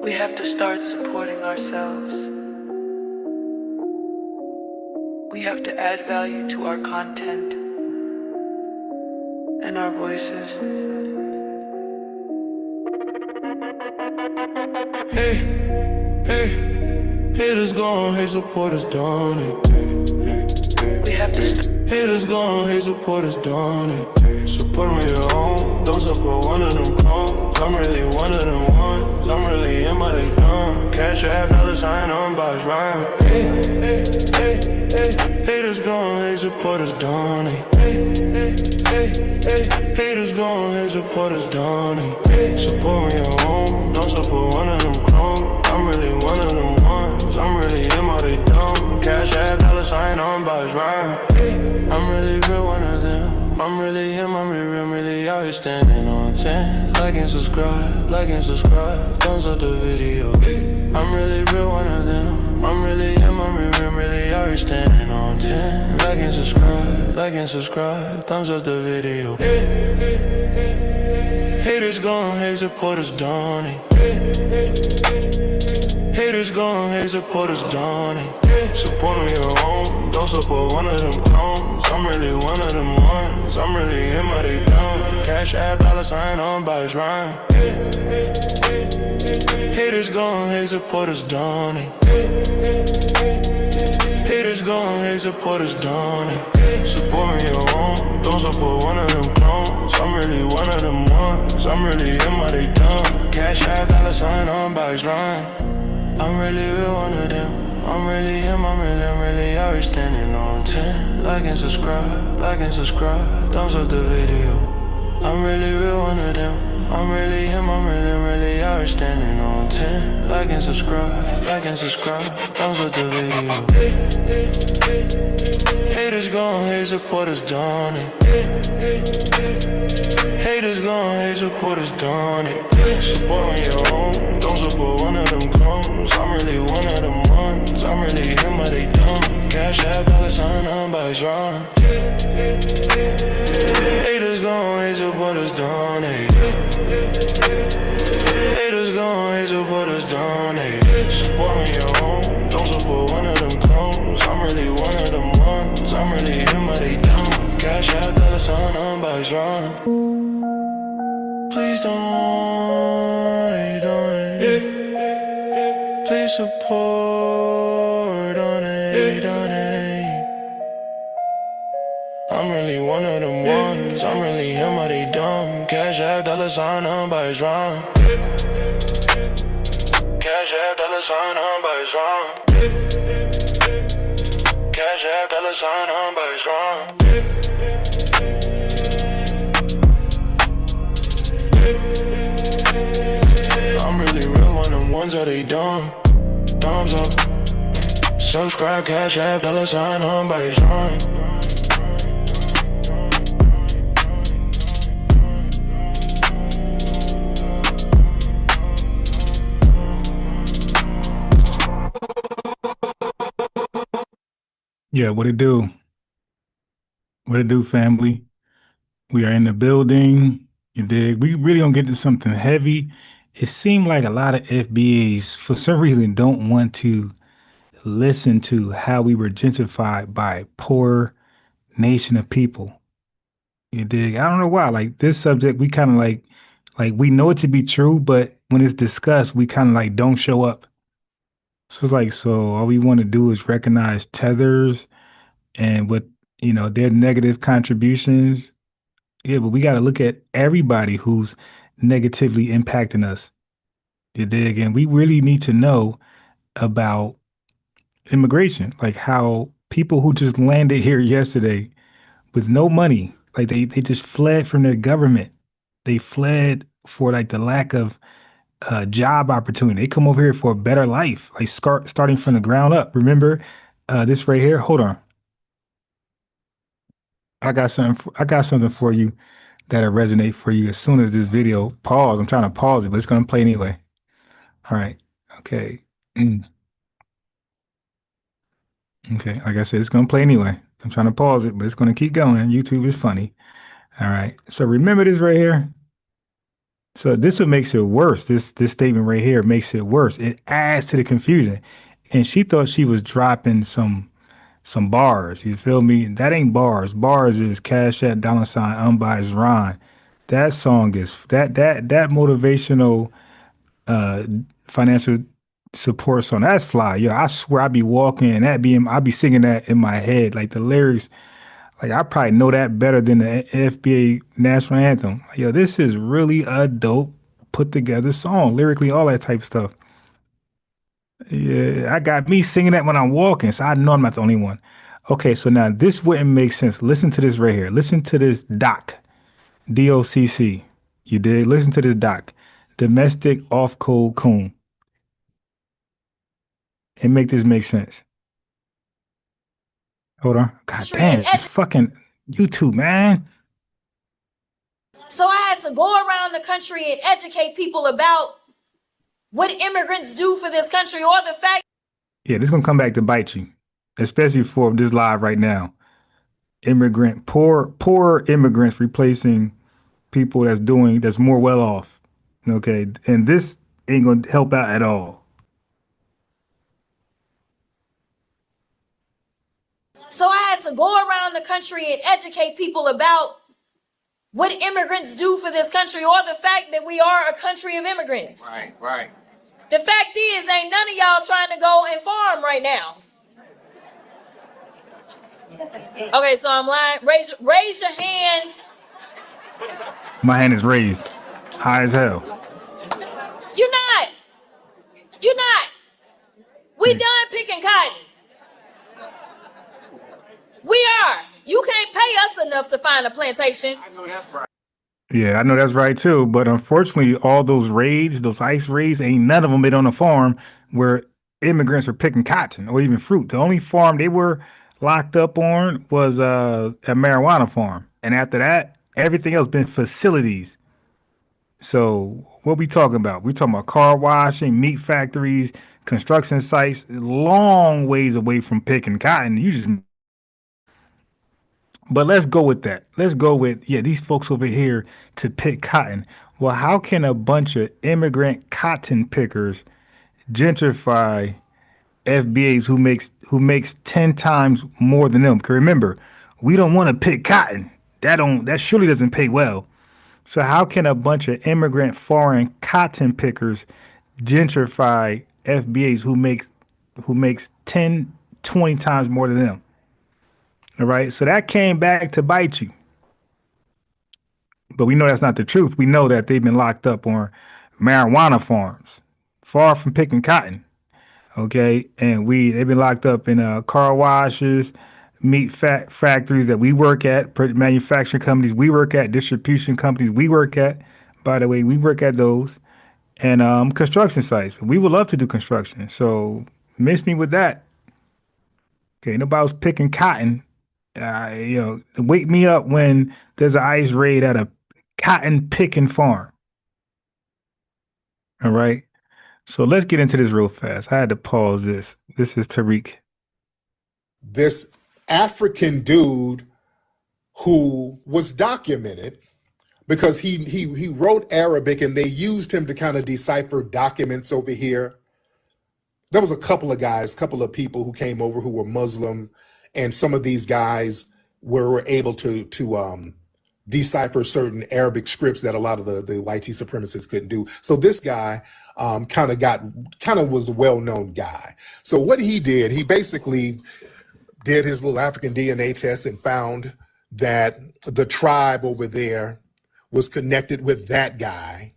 We have to start supporting ourselves. We have to add value to our content and our voices. Hey, hey, haters gone, hate supporters done it. We have to Haters gone, hate supporters done it. Support me at home, don't support one of them clones. I'm really one of them ones, I'm really in my they dumb. Cash app, $sign on box rhyme. Hey, hey, hey, hey. Haters gone, hate supporters done it. Hey, hey, hey, hey. Haters gone, hate supporters done it. Support me at home, don't support one of them clones. I'm really one of them ones, I'm really in my they dumb. Cash app, $sign on box rhyme. I'm really real one of them. I'm really him, I'm really out here standing on 10. Like and subscribe, thumbs up the video. I'm really real one of them. I'm really him, I'm really out here standing on 10. Like and subscribe, thumbs up the video. Haters gone, hate supporters done it. Haters gone, hate supporters done it. Support me at home, don't support one of them clones. I'm really one of them ones, I'm really him, how they dumb. Cash app, $sign on box rhyme. Haters gone, hate supporters done it. Haters gone, hate supporters done it. Support me at home, don't support one of them clones. I'm really one of them ones, I'm really him, how they dumb. Cash app, $sign on box rhyme. I'm really real one of them. I'm really him, I'm really out here standing on 10. Like and subscribe, thumbs up the video. I'm really real one of them. I'm really him, I'm really out here standing on 10. Like and subscribe, thumbs up the video. Haters gone, hate supporters done it. Haters gone, hate supporters done it. Support me at home, don't support one of them clones. I'm really one of them ones, I'm really him, how they dumb. Cash app, $sign on box rhyme. Haters gone, hate supporters done it. Haters gone, hate supporters done it. Support me at home, don't support one of them clones. I'm really one of them ones, I'm really him, how they dumb. Cash app, $sign on box rhyme. Please don't, please support on it, I'm really one of them ones, I'm really him, how they dumb. Cash app, $sign on box rhyme. Cash app, $sign on box rhyme. Cash app, $sign on box rhyme. I'm really real one of them ones, how they dumb. Thumbs up, subscribe, cash app, $sign on box rhyme. Yeah, what it do? What it do, family? We are in the building. You dig? We really gonna get to something heavy. It seemed like a lot of FBAs, for some reason, don't want to listen to how we were gentrified by a poor nation of people. You dig? I don't know why. Like this subject, we kind of like we know it to be true, but when it's discussed, we kind of like don't show up. So it's like, so all we want to do is recognize tethers and what, their negative contributions. Yeah, but we got to look at everybody who's negatively impacting us. You dig? And we really need to know about immigration, like how people who just landed here yesterday with no money, like they just fled from their government. They fled for like the lack of job opportunity. They come over here for a better life, like starting from the ground up. Remember this right here? Hold on. I got something for you that'll resonate for you as soon as this video pause. I'm trying to pause it, but it's gonna play anyway. All right. Okay. Mm. Okay. Like I said, it's gonna play anyway. I'm trying to pause it, but it's gonna keep going. YouTube is funny. All right. So remember this right here. So this what makes it worse. This statement right here makes it worse. It adds to the confusion. And she thought she was dropping some bars. You feel me? That ain't bars. Bars is Cash App $ Unbiased Ron. That song is that motivational uh financial support song. That's fly. Yo, I swear I be walking and I be singing that in my head. Like the lyrics, like I probably know that better than the FBA national anthem. Yo, this is really a dope put together song, lyrically, all that type of stuff. Yeah, I got me singing that when I'm walking, so I know I'm not the only one. Okay, so now this wouldn't make sense. Listen to this right here. Listen to this DOCC. You did? Listen to this doc. Domestic off code coon. And make this make sense. Hold on. God damn, it's fucking YouTube, man. So I had to go around the country and educate people about what immigrants do for this country, or the fact. Yeah, this is gonna come back to bite you, especially for this live right now. Poor immigrants replacing people that's more well off. Okay, and this ain't gonna help out at all. So I had to go around the country and educate people about what immigrants do for this country, or the fact that we are a country of immigrants. Right. The fact is, ain't none of y'all trying to go and farm right now. Okay, so I'm lying. Raise your hands. My hand is raised, high as hell. You're not. We done picking cotton. We are. You can't pay us enough to find a plantation. I know that's right. Yeah, I know that's right too. But unfortunately, all those raids, those ICE raids, ain't none of them been on a farm where immigrants were picking cotton or even fruit. The only farm they were locked up on was a marijuana farm. And after that, everything else been facilities. So what we talking about? We talking about car washing, meat factories, construction sites, long ways away from picking cotton. But let's go with that. Let's go with, these folks over here to pick cotton. Well, how can a bunch of immigrant cotton pickers gentrify FBAs who makes 10 times more than them? Because remember, we don't want to pick cotton. That surely doesn't pay well. So how can a bunch of immigrant foreign cotton pickers gentrify FBAs who makes 10, 20 times more than them? All right. So that came back to bite you. But we know that's not the truth. We know that they've been locked up on marijuana farms, far from picking cotton. Okay. And they've been locked up in car washes, meat factories that we work at, manufacturing companies we work at, distribution companies we work at. By the way, we work at those. And construction sites. We would love to do construction. So miss me with that. Okay. Nobody was picking cotton. Wake me up when there's an ICE raid at a cotton picking farm. All right. So let's get into this real fast. I had to pause this. This is Tariq. This African dude who was documented because he wrote Arabic and they used him to kind of decipher documents over here. There was a couple of people who came over who were Muslim, and some of these guys were able to decipher certain Arabic scripts that a lot of the white supremacists couldn't do. So this guy kind of was a well-known guy. So what he did, he basically did his little African DNA test and found that the tribe over there was connected with that guy.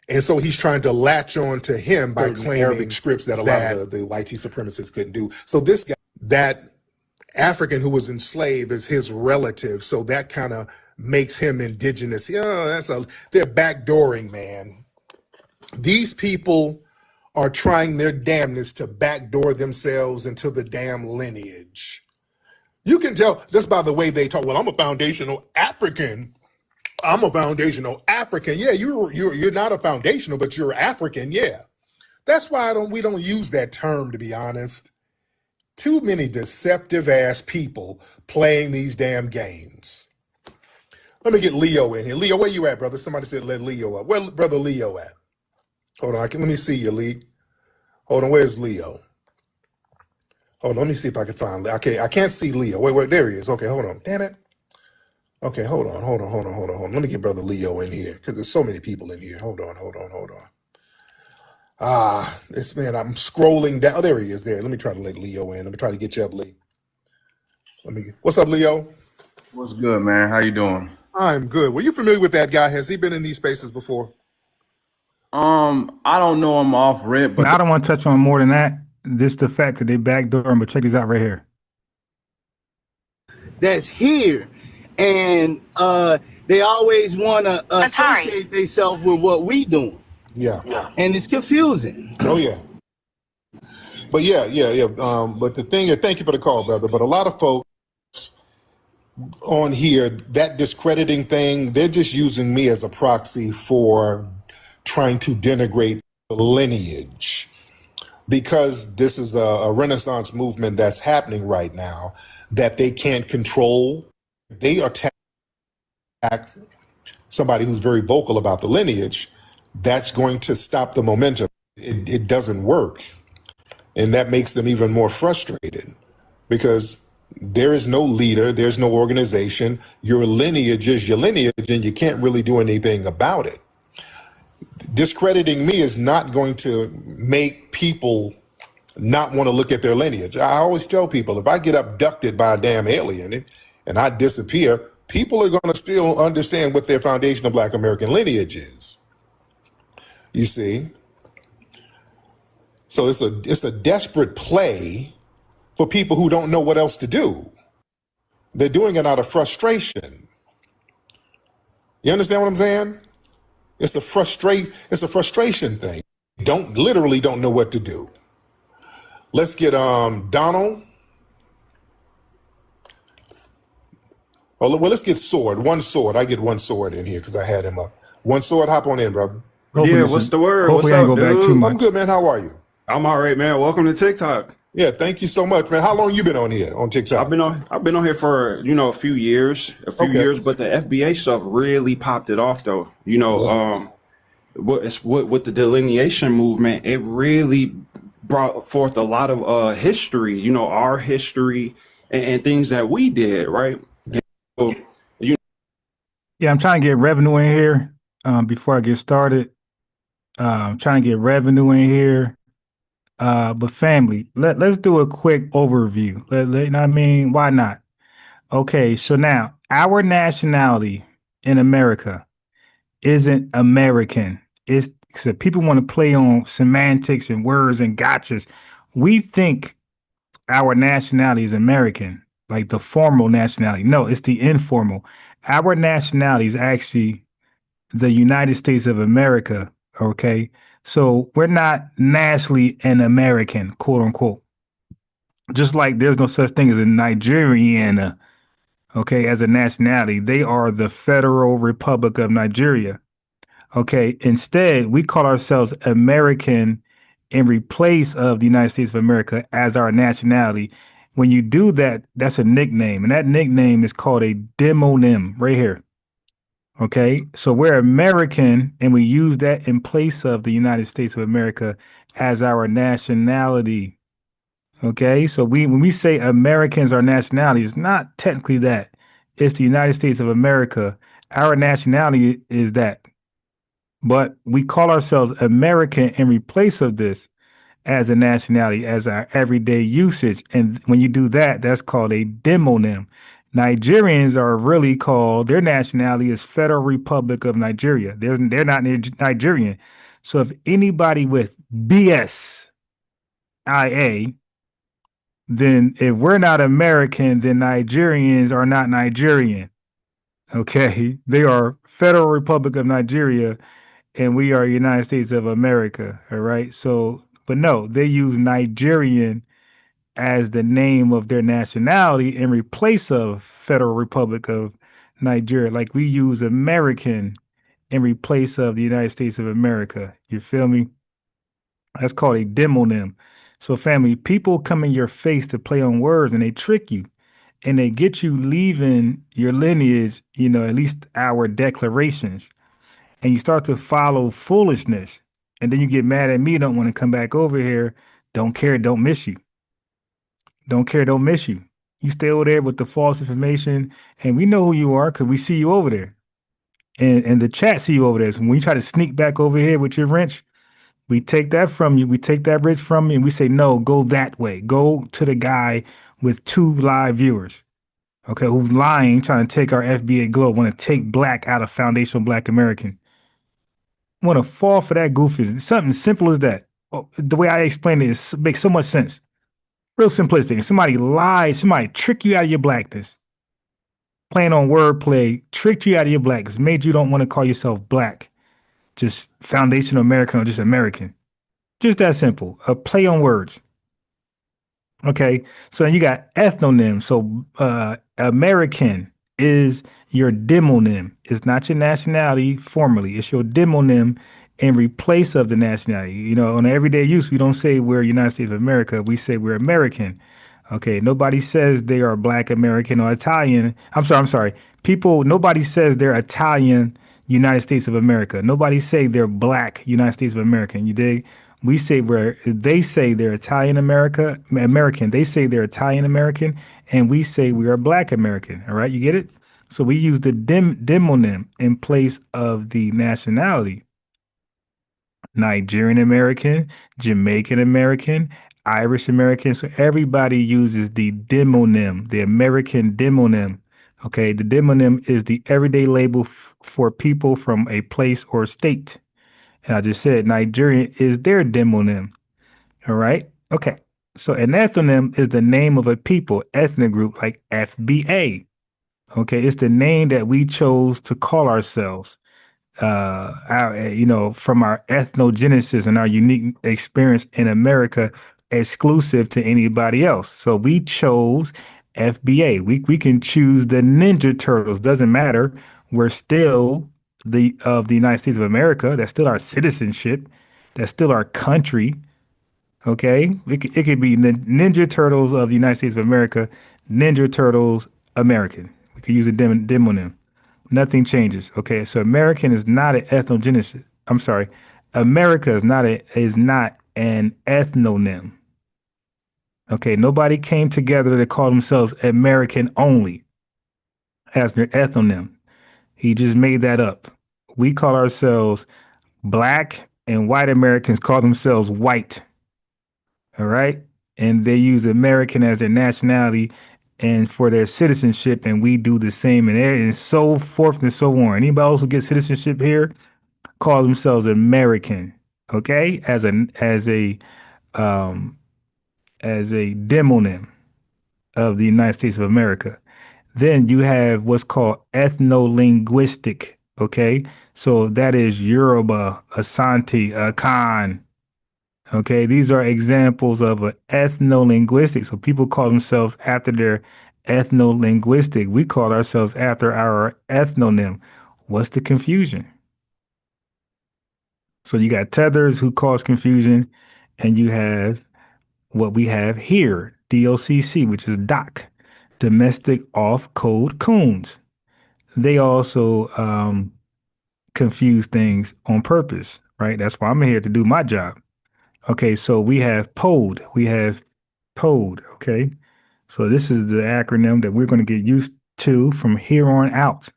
And so he's trying to latch on to him by claiming Arabic scripts that a lot of the white supremacists couldn't do. So this guy, that African who was enslaved, is his relative. So that kind of makes him indigenous. They're backdooring, man. These people are trying their damnness to backdoor themselves into the damn lineage. You can tell just by the way they talk. Well, I'm a foundational African. Yeah, you're not a foundational, but you're African. Yeah, that's why we don't use that term, to be honest. Too many deceptive ass people playing these damn games. Let me get Leo in here. Leo, where you at, brother? Somebody said let Leo up. Where brother Leo at? Hold on, let me see you, Lee. Hold on, where's Leo? Hold on, let me see if I can find. Okay, I can't see Leo. Wait, there he is. Okay, hold on. Damn it. Okay, hold on. Let me get brother Leo in here because there's so many people in here. Hold on. This man, I'm scrolling down. Oh, there he is. There. Let me try to let Leo in. Let me try to get you up, Lee. What's up, Leo? What's good, man? How you doing? I'm good. Were you familiar with that guy? Has he been in these spaces before? I don't know him off rip, but I don't want to touch on more than that. This the fact that they backdoor him, but check this out right here. That's here, and they always want to associate themselves with what we doing. Yeah. And it's confusing. Oh yeah. But yeah. But the thing, thank you for the call, brother. But a lot of folks on here, that discrediting thing, they're just using me as a proxy for trying to denigrate the lineage, because this is a Renaissance movement that's happening right now that they can't control. They attack somebody who's very vocal about the lineage. That's going to stop the momentum. It doesn't work. And that makes them even more frustrated because there is no leader, there's no organization. Your lineage is your lineage and you can't really do anything about it. Discrediting me is not going to make people not want to look at their lineage. I always tell people, if I get abducted by a damn alien and I disappear, people are going to still understand what their foundational Black American lineage is. You see? So it's a desperate play for people who don't know what else to do. They're doing it out of frustration. You understand what I'm saying? It's a frustration thing. Literally don't know what to do. Let's get Donald. Oh, well, let's get Sword. One Sword. I get One Sword in here because I had him up. One Sword, hop on in, brother. Yeah, what's the word? What's Hopefully I up, go back too dude? much. I'm good, man. How are you? I'm all right, man. Welcome to TikTok. Yeah, thank you so much, man. How long you been on here on TikTok? I've been on here for a few years, but the FBA stuff really popped it off, though. With the delineation movement, it really brought forth a lot of history. Our history and things that we did, right? So, Yeah, I'm trying to get revenue in here before I get started. I'm trying to get revenue in here. But family, let's do a quick overview. You know what I mean? Why not? Okay, so now our nationality in America isn't American. It's so people want to play on semantics and words and gotchas. We think our nationality is American, like the formal nationality. No, it's the informal. Our nationality is actually the United States of America. Okay. So we're not nationally an American, quote unquote. Just like there's no such thing as a Nigerian, okay, as a nationality. They are the Federal Republic of Nigeria. Okay. Instead, we call ourselves American in replace of the United States of America as our nationality. When you do that, that's a nickname. And that nickname is called a demonym right here. Okay, so we're American and we use that in place of the United States of America as our nationality. Okay, so when we say Americans are nationality, it's not technically that. It's the United States of America. Our nationality is that. But we call ourselves American in replace of this as a nationality, as our everyday usage. And when you do that, that's called a demonym. Nigerians are really called, their nationality is Federal Republic of Nigeria. They're not Nigerian. So if anybody with BS IA, then if we're not American, then Nigerians are not Nigerian. Okay, they are Federal Republic of Nigeria and we are United States of America. All right. So, but no, they use Nigerian as the name of their nationality in replace of Federal Republic of Nigeria. Like we use American in replace of the United States of America. You feel me? That's called a demonym. So family, people come in your face to play on words and they trick you. and they get you leaving your lineage, at least our declarations, and you start to follow foolishness, and then you get mad at me, don't want to come back over here, don't care, don't miss you. Don't care, don't miss you. You stay over there with the false information, and we know who you are because we see you over there. And the chat see you over there. So when you try to sneak back over here with your wrench, we take that from you. We take that wrench from you, and we say, no, go that way. Go to the guy with 2 live viewers, okay, who's lying, trying to take our FBA globe, want to take black out of foundational Black American. Want to fall for that goofy. Something simple as that. Oh, the way I explain it makes so much sense. Real simplistic. Somebody lied, somebody tricked you out of your blackness. Playing on wordplay, tricked you out of your blackness, made you don't want to call yourself black, just foundational American or just American. Just that simple. A play on words. Okay, so you got ethnonym. So American is your demonym. It's not your nationality formally. It's your demonym in replace of the nationality. On everyday use, we don't say we're United States of America. We say we're American. Okay, nobody says they are Black American or Italian. I'm sorry. Nobody says they're Italian United States of America. Nobody say they're Black United States of America. You dig? They say they're American. They say they're Italian American, and we say we are Black American. All right, you get it? So we use the demonym in place of the nationality. Nigerian American, Jamaican American, Irish American. So everybody uses the demonym, the American demonym. Okay, the demonym is the everyday label for people from a place or state. And I just said Nigerian is their demonym. All right. Okay. So an ethnonym is the name of a people, ethnic group like FBA. Okay. It's the name that we chose to call ourselves, from our ethnogenesis and our unique experience in America, exclusive to anybody else. So we chose FBA. We can choose the Ninja Turtles. Doesn't matter. We're still of the United States of America. That's still our citizenship. That's still our country. Okay, it could be the Ninja Turtles of the United States of America, Ninja Turtles American. We could use a demonym. Nothing changes. Okay, so American is not an ethnogenesis. I'm sorry, America is not an ethnonym. Okay, nobody came together to call themselves American only as their ethnonym. He just made that up. We call ourselves Black, and white Americans call themselves white. All right. And they use American as their nationality and for their citizenship. And we do the same and so forth and so on. Anybody else who gets citizenship here call themselves American. Okay. As a demonym of the United States of America. Then you have what's called ethno-linguistic. Okay. So that is Yoruba, Asante, Akan. Okay, these are examples of an ethno-linguistic. So people call themselves after their ethno-linguistic. We call ourselves after our ethnonym. What's the confusion? So you got tethers who cause confusion, and you have what we have here, DOCC, which is DOC, Domestic Off-Code Coons. They also confuse things on purpose, right? That's why I'm here to do my job. Okay, so we have POD. Okay? So this is the acronym that we're going to get used to from here on out.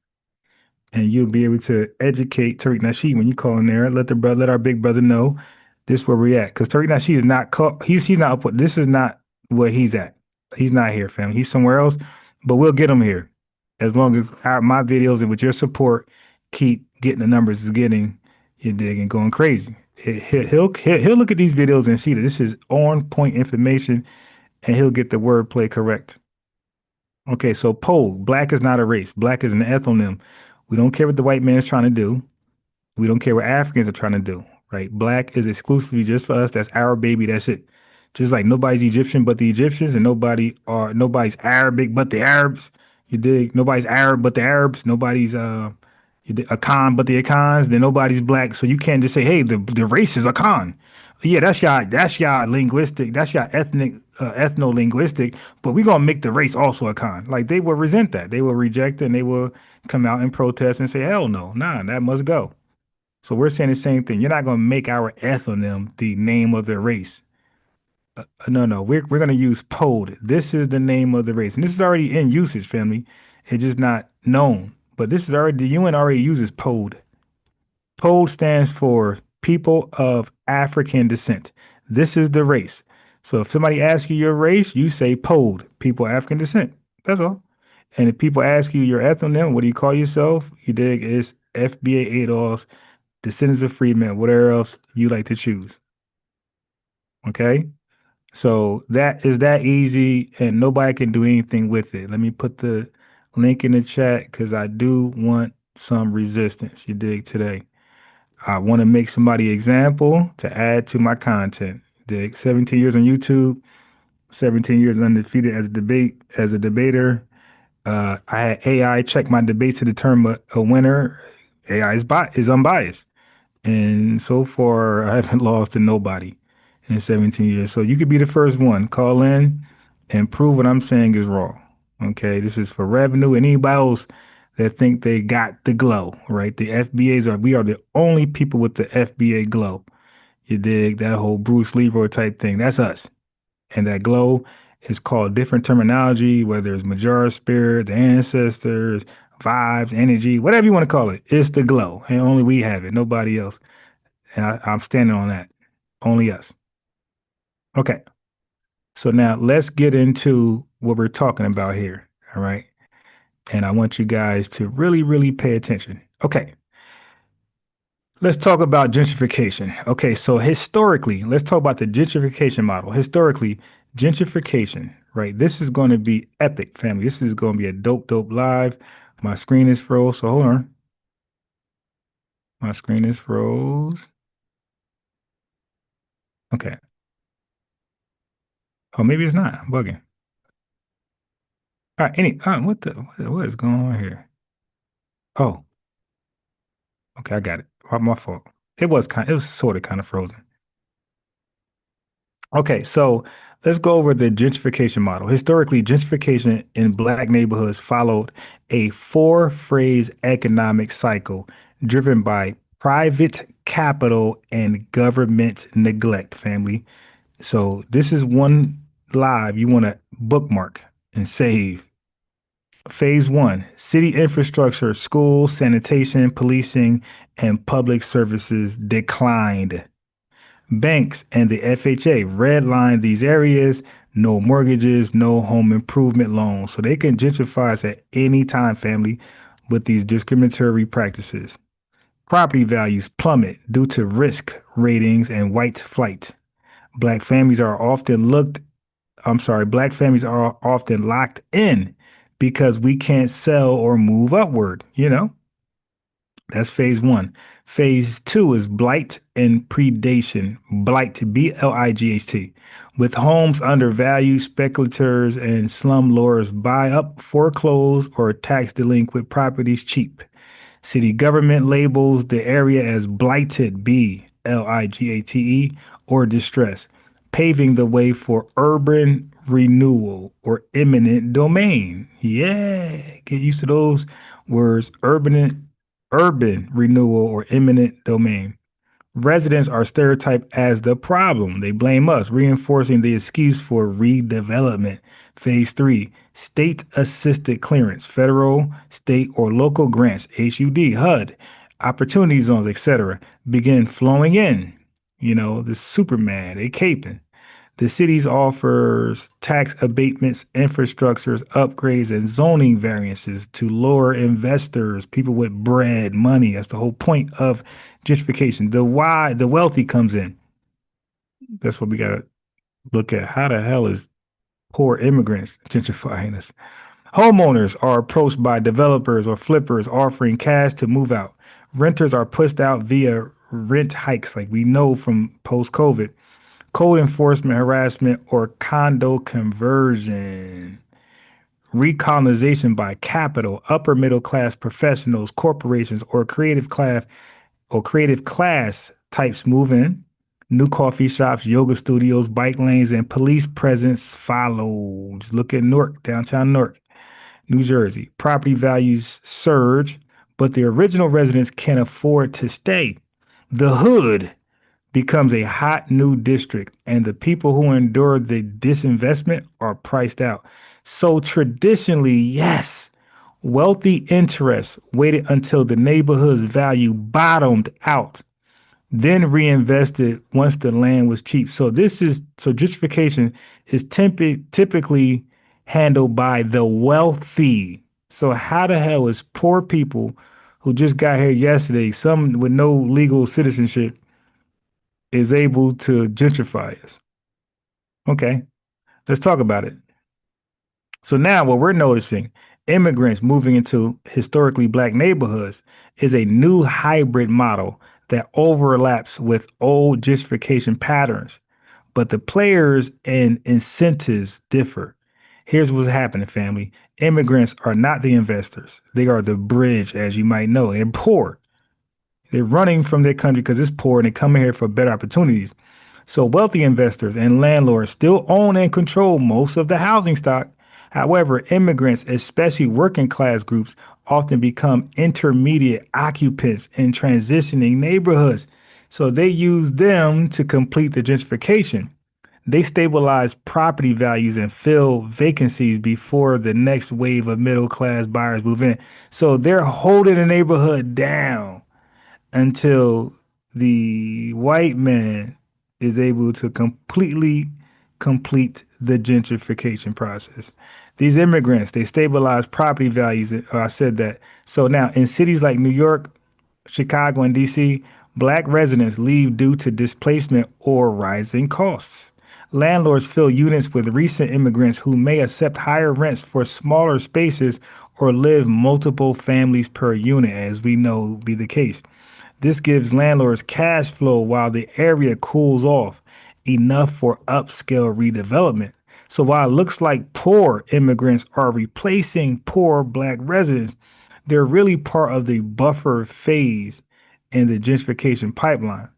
And you'll be able to educate Tariq Nasheed when you call in there. Let our big brother know this is where we're at. Because Tariq Nasheed is not he's not up. This is not where he's at. He's not here, family. He's somewhere else. But we'll get him here. As long as my videos and with your support keep getting the numbers it's getting, you dig, and going crazy. He'll look at these videos and see that this is on point information, and he'll get the wordplay correct. Okay, so Black is not a race. Black is an ethnonym. We don't care what the white man is trying to do. We don't care what Africans are trying to do, right? Black is exclusively just for us. That's our baby. That's it. Just like nobody's Egyptian but the Egyptians, and nobody's Arabic but the Arabs. You dig? Nobody's Arab but the Arabs. Nobody's Akan, but the Akans, then nobody's black. So you can't just say, hey, the race is Akan. Yeah, that's y'all linguistic, that's y'all ethnic, ethno-linguistic, but we're gonna make the race also Akan. Like they will resent that. They will reject it and they will come out and protest and say, hell no, nah, that must go. So we're saying the same thing. You're not gonna make our ethnonym the name of their race. No, no, we're gonna use POD. This is the name of the race, and this is already in usage, family. It's just not known, but this is already the UN already uses POD. POD stands for People of African Descent. This is the race. So if somebody asks you your race, you say POD, People of African Descent. That's all. And if people ask you your ethnonym, what do you call yourself? You dig? It's FBA Adolphs, Descendants of Freedmen, whatever else you like to choose. Okay? So that is that easy, and nobody can do anything with it. Let me put the link in the chat because I do want some resistance. You dig today? I want to make somebody example to add to my content. Dig 17 years on YouTube, 17 years undefeated as a debater. I had AI check my debates to determine a winner. AI is unbiased. And so far, I haven't lost to nobody in 17 years. So you could be the first one. Call in and prove what I'm saying is wrong. Okay, this is for revenue and anybody else that think they got the glow, right? The we are the only people with the FBA glow. You dig that whole Bruce Leroy type thing? That's us. And that glow is called different terminology, whether it's Majora spirit, the ancestors, vibes, energy, whatever you want to call it. It's the glow, and only we have it, nobody else. And I'm standing on that. Only us. Okay. So now let's get into what we're talking about here. All right. And I want you guys to really, really pay attention. Okay. Let's talk about gentrification. Okay. So historically, let's talk about the gentrification model. Historically, gentrification, right? This is going to be epic, family. This is going to be a dope live. My screen is froze. So hold on. My screen is froze. Okay. Oh, maybe it's not. I'm bugging. All right. What is going on here? Oh, okay. I got it. My fault. It was sort of kind of frozen. Okay. So let's go over the gentrification model. Historically, gentrification in black neighborhoods followed a four-phase economic cycle driven by private capital and government neglect, family. So this is one live you want to bookmark and save. Phase one, city infrastructure, schools, sanitation, policing, and public services declined. Banks and the FHA redlined these areas, no mortgages, no home improvement loans. So they can gentrify us at any time, family, with these discriminatory practices. Property values plummet due to risk ratings and white flight. Black families are often locked in because we can't sell or move upward, That's phase one. Phase two is blight and predation. Blight, B-L-I-G-H-T. With homes undervalued, speculators and slum lords buy up foreclosed or tax delinquent properties cheap. City government labels the area as blighted, B-L-I-G-H-T-E, or distress, paving the way for urban renewal or eminent domain. Yeah, get used to those words, urban renewal or eminent domain. Residents are stereotyped as the problem. They blame us, reinforcing the excuse for redevelopment. Phase three, state assisted clearance, federal, state, or local grants, HUD, HUD, opportunity zones, etc., begin flowing in. The Superman, they caping. The cities offers tax abatements, infrastructures, upgrades, and zoning variances to lure investors, people with bread, money. That's the whole point of gentrification. The wealthy comes in. That's what we got to look at. How the hell is poor immigrants gentrifying us? Homeowners are approached by developers or flippers offering cash to move out. Renters are pushed out via rent hikes, like we know from post-COVID. Code enforcement, harassment, or condo conversion. recolonization by capital, upper middle class professionals, corporations, or creative class types move in. New coffee shops, yoga studios, bike lanes, and police presence follow. Just look at Newark, downtown Newark, New Jersey. Property values surge, but the original residents can't afford to stay. The hood becomes a hot new district, and the people who endure the disinvestment are priced out. So traditionally, yes, wealthy interests waited until the neighborhood's value bottomed out, then reinvested once the land was cheap. So gentrification is typically handled by the wealthy. So how the hell is poor people who just got here yesterday, some with no legal citizenship, is able to gentrify us? Okay, let's talk about it. So now what we're noticing, immigrants moving into historically black neighborhoods, is a new hybrid model that overlaps with old gentrification patterns. But the players and incentives differ. Here's what's happening, family. Immigrants are not the investors. They are the bridge, as you might know. They're poor. They're running from their country because it's poor and they come here for better opportunities. So wealthy investors and landlords still own and control most of the housing stock. However, immigrants, especially working class groups, often become intermediate occupants in transitioning neighborhoods. So they use them to complete the gentrification. They stabilize property values and fill vacancies before the next wave of middle class buyers move in. So they're holding the neighborhood down until the white man is able to completely complete the gentrification process. These immigrants, they stabilize property values. I said that. So now in cities like New York, Chicago, and DC, black residents leave due to displacement or rising costs. Landlords fill units with recent immigrants who may accept higher rents for smaller spaces or live multiple families per unit, as we know be the case. This gives landlords cash flow while the area cools off, enough for upscale redevelopment. So while it looks like poor immigrants are replacing poor black residents, they're really part of the buffer phase in the gentrification pipeline.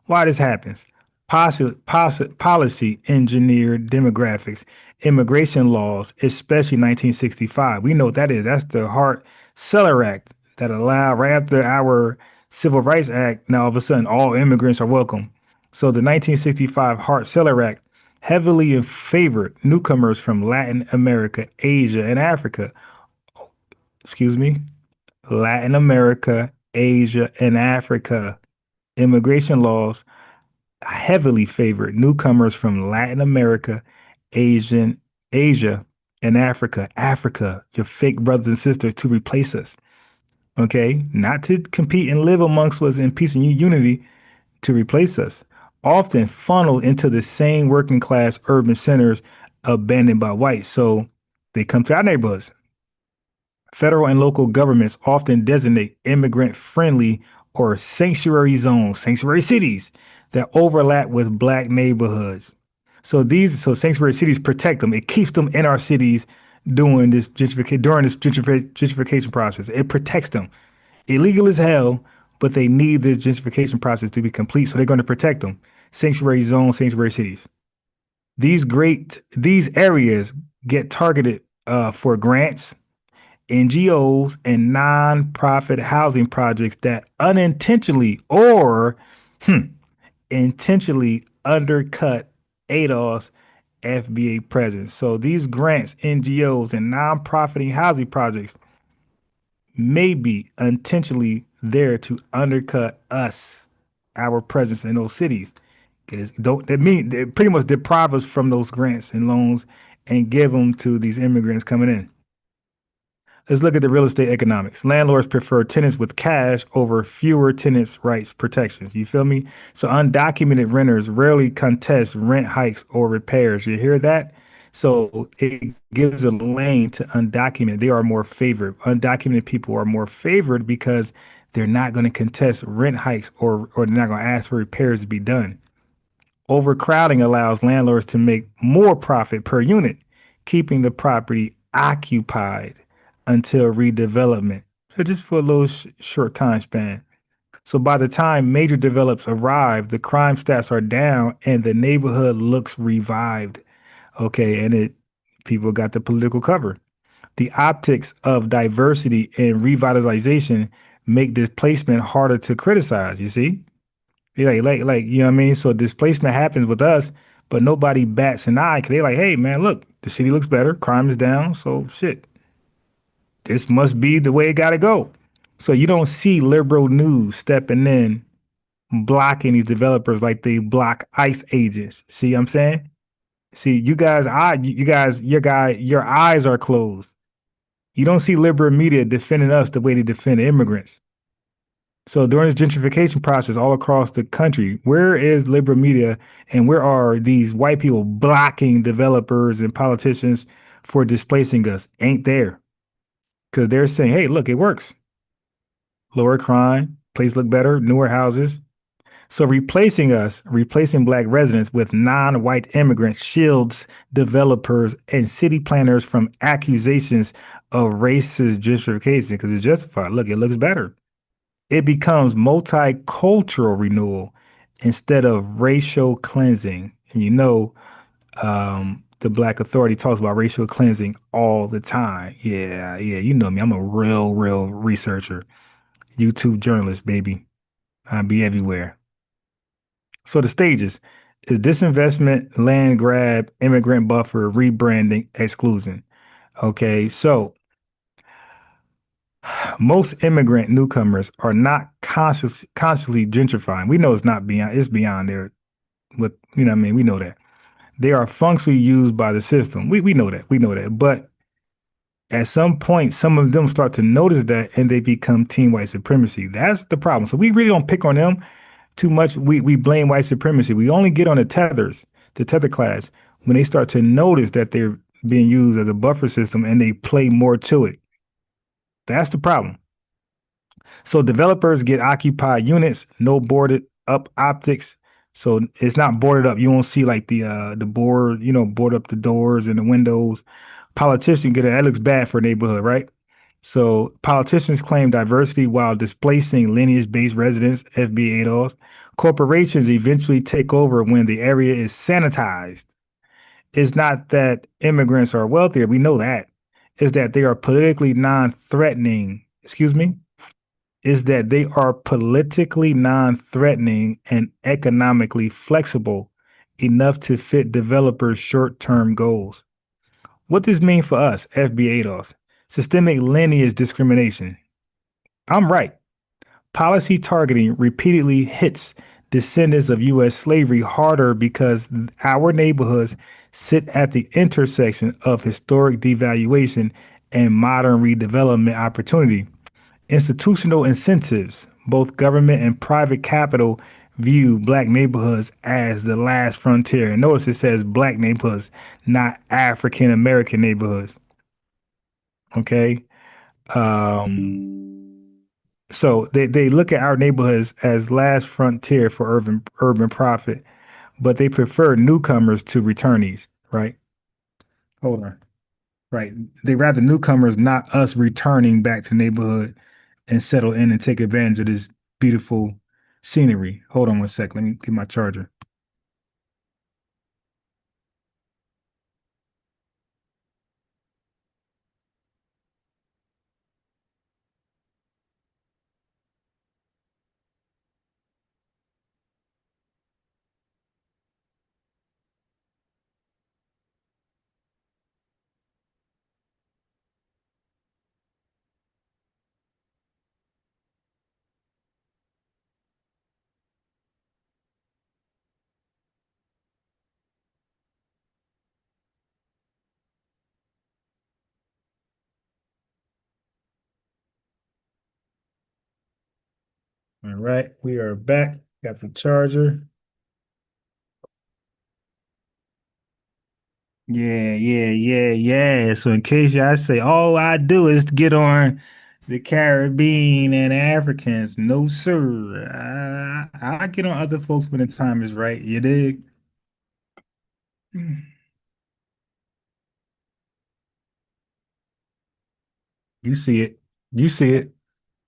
Why this happens? Policy engineered demographics, immigration laws, especially 1965. We know what that is. That's the Hart-Celler Act that allowed, right after our Civil Rights Act, now all of a sudden all immigrants are welcome. So the 1965 Hart-Celler Act heavily favored newcomers from Latin America, Asia, and Africa. Excuse me, Latin America, Asia, and Africa. Immigration laws heavily favored newcomers from Latin America, Asia, and Africa. Africa, your fake brothers and sisters, to replace us. Okay, not to compete and live amongst us in peace and unity, to replace us. Often funneled into the same working class urban centers abandoned by whites. So they come to our neighborhoods. Federal and local governments often designate immigrant-friendly or sanctuary zones, sanctuary cities that overlap with black neighborhoods. So sanctuary cities protect them. It keeps them in our cities during this gentrification process. It protects them. Illegal as hell, but they need this gentrification process to be complete, so they're going to protect them. Sanctuary zones, sanctuary cities. These areas get targeted for grants, NGOs, and nonprofit housing projects that unintentionally or intentionally undercut ADOS FBA presence. So these grants, NGOs, and nonprofit housing projects may be intentionally there to undercut us, our presence in those cities. They pretty much deprive us from those grants and loans and give them to these immigrants coming in. Let's look at the real estate economics. Landlords prefer tenants with cash over fewer tenants' rights protections. You feel me? So undocumented renters rarely contest rent hikes or repairs. You hear that? So it gives a lane to undocumented. They are more favored. Undocumented people are more favored because they're not going to contest rent hikes or they're not going to ask for repairs to be done. Overcrowding allows landlords to make more profit per unit, keeping the property occupied until redevelopment. So just for a little short time span. So by the time major developers arrive, the crime stats are down and the neighborhood looks revived. Okay, and it people got the political cover. The optics of diversity and revitalization make displacement harder to criticize, you see? You know what I mean? So displacement happens with us, but nobody bats an eye because they're like, hey man, look, the city looks better, crime is down, so shit. This must be the way it gotta go. So you don't see liberal news stepping in, blocking these developers like they block ICE agents. See what I'm saying? See, your eyes are closed. You don't see liberal media defending us the way they defend immigrants. So during this gentrification process all across the country, where is liberal media and where are these white people blocking developers and politicians for displacing us? Ain't there. Because they're saying, hey, look, it works. Lower crime, place look better, newer houses. So replacing black residents with non-white immigrants shields developers and city planners from accusations of racist gentrification because it's justified. Look, it looks better. It becomes multicultural renewal instead of racial cleansing. And the Black Authority talks about racial cleansing all the time. Yeah, you know me. I'm a real researcher, YouTube journalist, baby. I be everywhere. So the stages is disinvestment, land grab, immigrant buffer, rebranding, exclusion. Okay, so most immigrant newcomers are not consciously gentrifying. We know it's beyond there. But you know what I mean? We know that. They are functionally used by the system. We know that. We know that. But at some point, some of them start to notice that and they become teen white supremacy. That's the problem. So we really don't pick on them too much. We blame white supremacy. We only get on the tether class, when they start to notice that they're being used as a buffer system and they play more to it. That's the problem. So developers get occupied units, no boarded up optics. So it's not boarded up. You won't see like the board, board up the doors and the windows. Politicians get it. That looks bad for a neighborhood, right? So politicians claim diversity while displacing lineage-based residents, FBA. Corporations eventually take over when the area is sanitized. It's not that immigrants are wealthier. We know that. It's that they are politically non-threatening. Excuse me? Is that they are politically non-threatening and economically flexible enough to fit developers' short-term goals. What this mean for us, FBAs? Systemic lineage discrimination. I'm right. Policy targeting repeatedly hits descendants of U.S. slavery harder because our neighborhoods sit at the intersection of historic devaluation and modern redevelopment opportunity. Institutional incentives, both government and private capital, view black neighborhoods as the last frontier. And notice it says black neighborhoods, not African American neighborhoods. Okay. So they look at our neighborhoods as last frontier for urban profit, but they prefer newcomers to returnees, right? Hold on. Right. They rather newcomers, not us returning back to neighborhood and settle in and take advantage of this beautiful scenery. Hold on one sec. Let me get my charger. All right. We are back. Got the charger. Yeah. So in case y'all say, all I do is get on the Caribbean and Africans, no sir. I get on other folks when the time is right. You dig? You see it. You see it.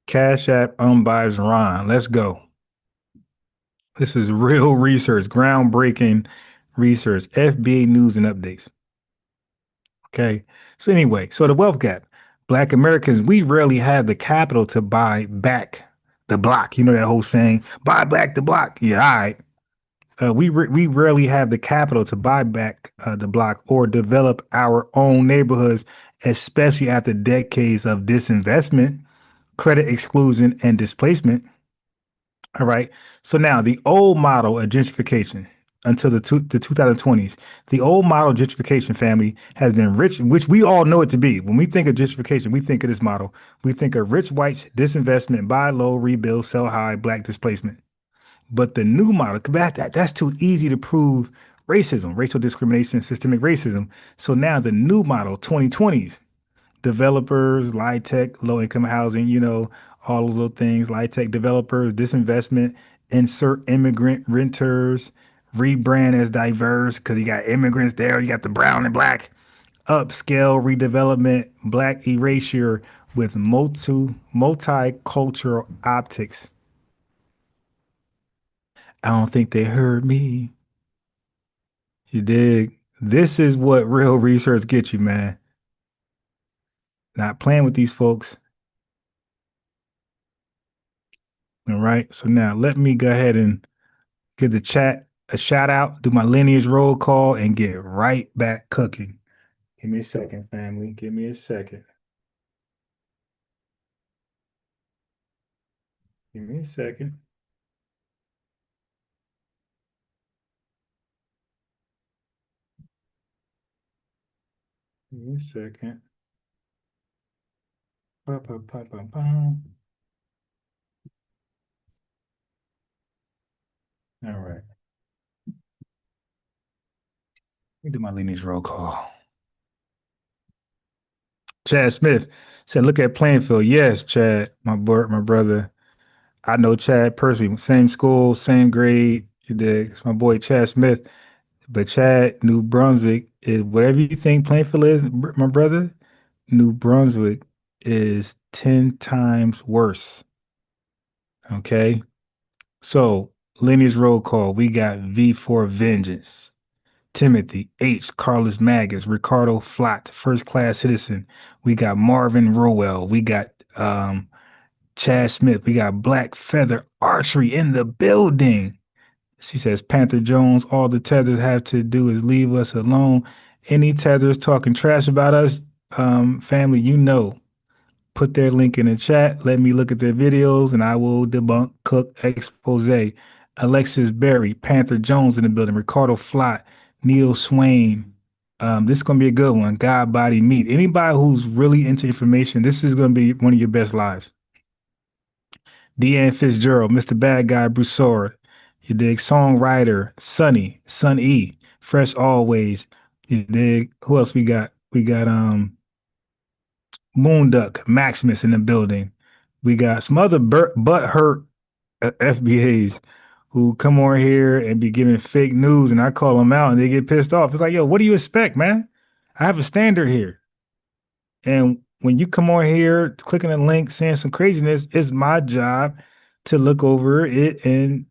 Cash App unbiased Ron. Let's go. This is real research, groundbreaking research. FBA News and Updates. Okay. So anyway, so the wealth gap. Black Americans, we rarely have the capital to buy back the block. You know that whole saying, buy back the block. Yeah, all right. We rarely have the capital to buy back the block or develop our own neighborhoods, especially after decades of disinvestment, credit exclusion, and displacement. All right. So now the old model of gentrification until the 2020s, the old model of gentrification family has been rich, which we all know it to be. When we think of gentrification, we think of this model. We think of rich whites, disinvestment, buy low, rebuild, sell high, black displacement. But the new model, that's too easy to prove racism, racial discrimination, systemic racism. So now the new model, 2020s, developers, light tech, low income housing, all of those things, light tech developers, disinvestment, insert immigrant renters, rebrand as diverse because you got immigrants there, you got the brown and black, upscale redevelopment, black erasure with multicultural optics. I don't think they heard me. You dig? This is what real research gets you, man. Not playing with these folks. All right. So now let me go ahead and give the chat a shout out, do my lineage roll call, and get right back cooking. Give me a second, family. Give me a second. Give me a second. Give me a second. All right. Let me do my lineage roll call. Chad Smith said, look at Plainfield. Yes, Chad, my brother. I know Chad personally, same school, same grade. You dig? It's my boy Chad Smith. But Chad, New Brunswick is whatever you think Plainfield is, my brother. New Brunswick is 10 times worse. Okay. So lineage roll call. We got V for Vengeance. Timothy H. Carlos Magus, Ricardo Flott, first class citizen. We got Marvin Rowell. We got Chad Smith. We got Black Feather Archery in the building. She says, Panther Jones, all the tethers have to do is leave us alone. Any tethers talking trash about us, family, put their link in the chat. Let me look at their videos and I will debunk, cook, expose. Alexis Berry, Panther Jones in the building, Ricardo Flott, Neil Swain. This is going to be a good one. God, Body, Meat. Anybody who's really into information, this is going to be one of your best lives. Deanne Fitzgerald, Mr. Bad Guy, Broussard. You dig? Songwriter, Sunny, Sun E, Fresh Always. You dig? Who else we got? We got Moonduck, Maximus in the building. We got some other butt hurt FBAs who come on here and be giving fake news, and I call them out and they get pissed off. It's like, yo, what do you expect, man? I have a standard here. And when you come on here, clicking a link, saying some craziness, it's my job to look over it and,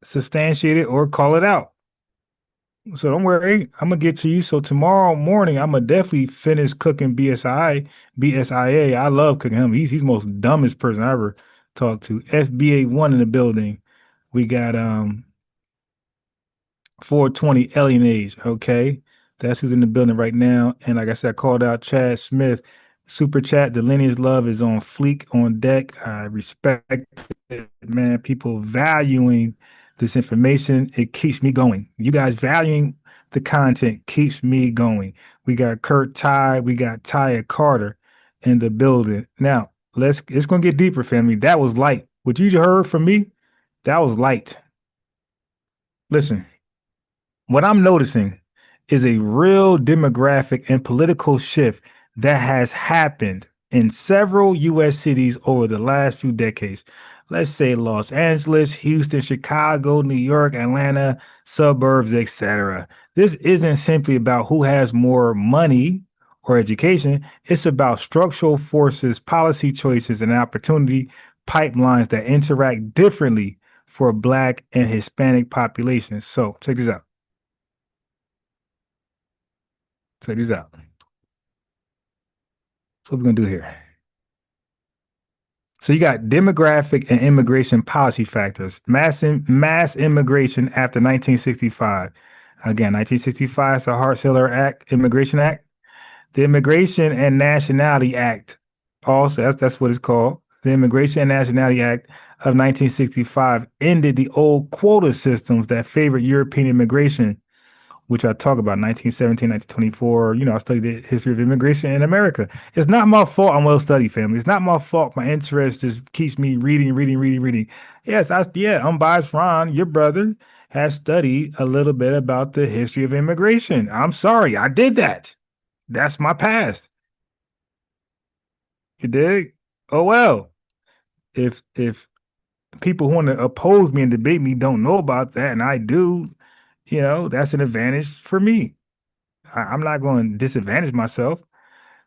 substantiate it or call it out. So don't worry, I'm going to get to you. So tomorrow morning, I'm going to definitely finish cooking BSIA. I love cooking him. He's the most dumbest person I ever talked to. FBA 1 in the building. We got 420 Alien Age, okay? That's who's in the building right now. And like I said, I called out Chad Smith. Super chat, the lineage love is on fleek on deck. I respect it, man. People valuing this information, it keeps me going. You guys valuing the content keeps me going. We got Kurt Ty, we got Taya Carter in the building. Now, it's gonna get deeper, family. That was light. What you heard from me, that was light. Listen, what I'm noticing is a real demographic and political shift that has happened in several U.S. cities over the last few decades. Let's say Los Angeles, Houston, Chicago, New York, Atlanta, suburbs, etc. This isn't simply about who has more money or education. It's about structural forces, policy choices, and opportunity pipelines that interact differently for Black and Hispanic populations. So check this out. Check this out. So what we're gonna do here. So you got demographic and immigration policy factors. Mass immigration after 1965. Again, 1965 is the Hart-Celler Act, Immigration Act. The Immigration and Nationality Act, also that's what it's called. The Immigration and Nationality Act of 1965 ended the old quota systems that favored European immigration, which I talk about 1917, 1924. You know, I studied the history of immigration in America. It's not my fault I'm well studied, family. It's not my fault. My interest just keeps me reading. Yes, unbiased Ron, your brother, has studied a little bit about the history of immigration. I'm sorry, I did that. That's my past. You dig? Oh well. If people who want to oppose me and debate me don't know about that, and I do, that's an advantage for me. I'm not going to disadvantage myself.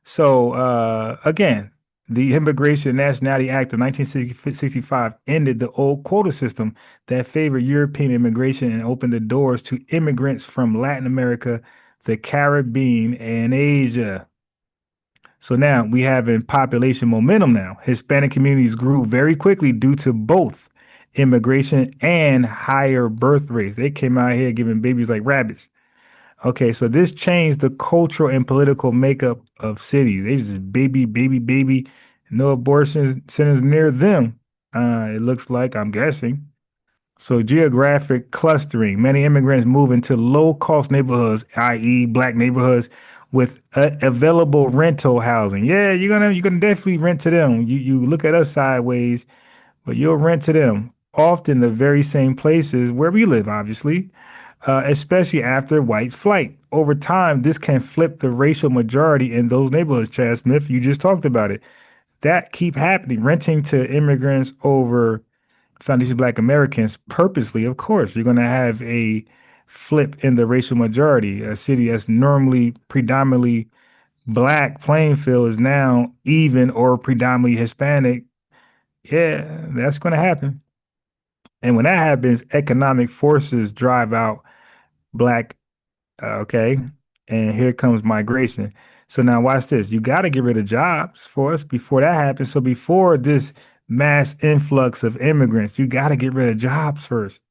So again, the Immigration and Nationality Act of 1965 ended the old quota system that favored European immigration and opened the doors to immigrants from Latin America, the Caribbean, and Asia. So now we have in population momentum now. Hispanic communities grew very quickly due to both immigration and higher birth rates. They came out here giving babies like rabbits. Okay, so this changed the cultural and political makeup of cities. They just baby, no abortion centers near them. It looks like, I'm guessing. So geographic clustering. Many immigrants move into low-cost neighborhoods, i.e., Black neighborhoods, with available rental housing. Yeah, you're gonna definitely rent to them. You look at us sideways, but you'll rent to them. Often the very same places where we live, obviously, especially after white flight. Over time, this can flip the racial majority in those neighborhoods. Chad Smith, you just talked about it. That keep happening. Renting to immigrants over Foundation Black Americans purposely, of course, you're going to have a flip in the racial majority. A city that's normally predominantly Black playing field is now even or predominantly Hispanic. Yeah, that's going to happen. And when that happens, economic forces drive out Black, okay? And here comes migration. So now watch this. You got to get rid of jobs for us before that happens. So before this mass influx of immigrants, you got to get rid of jobs first.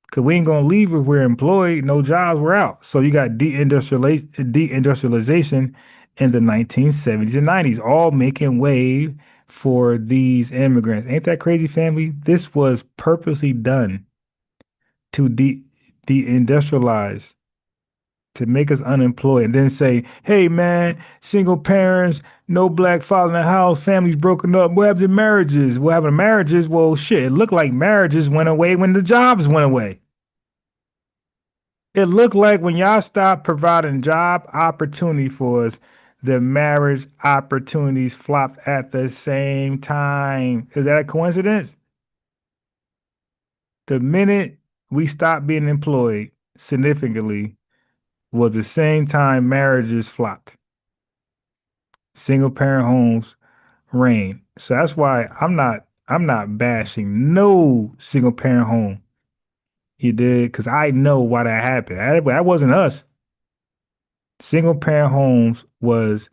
Because we ain't going to leave if we're employed. No jobs, we're out. So you got deindustrialization in the 1970s and 90s, all making way for these immigrants. Ain't that crazy, family? This was purposely done to deindustrialize, to make us unemployed, and then say, hey, man, single parents, no Black father in the house, families broken up. What happened to marriages? What happened to marriages? Well, shit, it looked like marriages went away when the jobs went away. It looked like when y'all stopped providing job opportunity for us, the marriage opportunities flopped at the same time. Is that a coincidence? The minute we stopped being employed significantly was the same time marriages flopped. Single parent homes reign. So that's why I'm not bashing no single parent home. You did, because I know why that happened. That wasn't us. Single parent homes was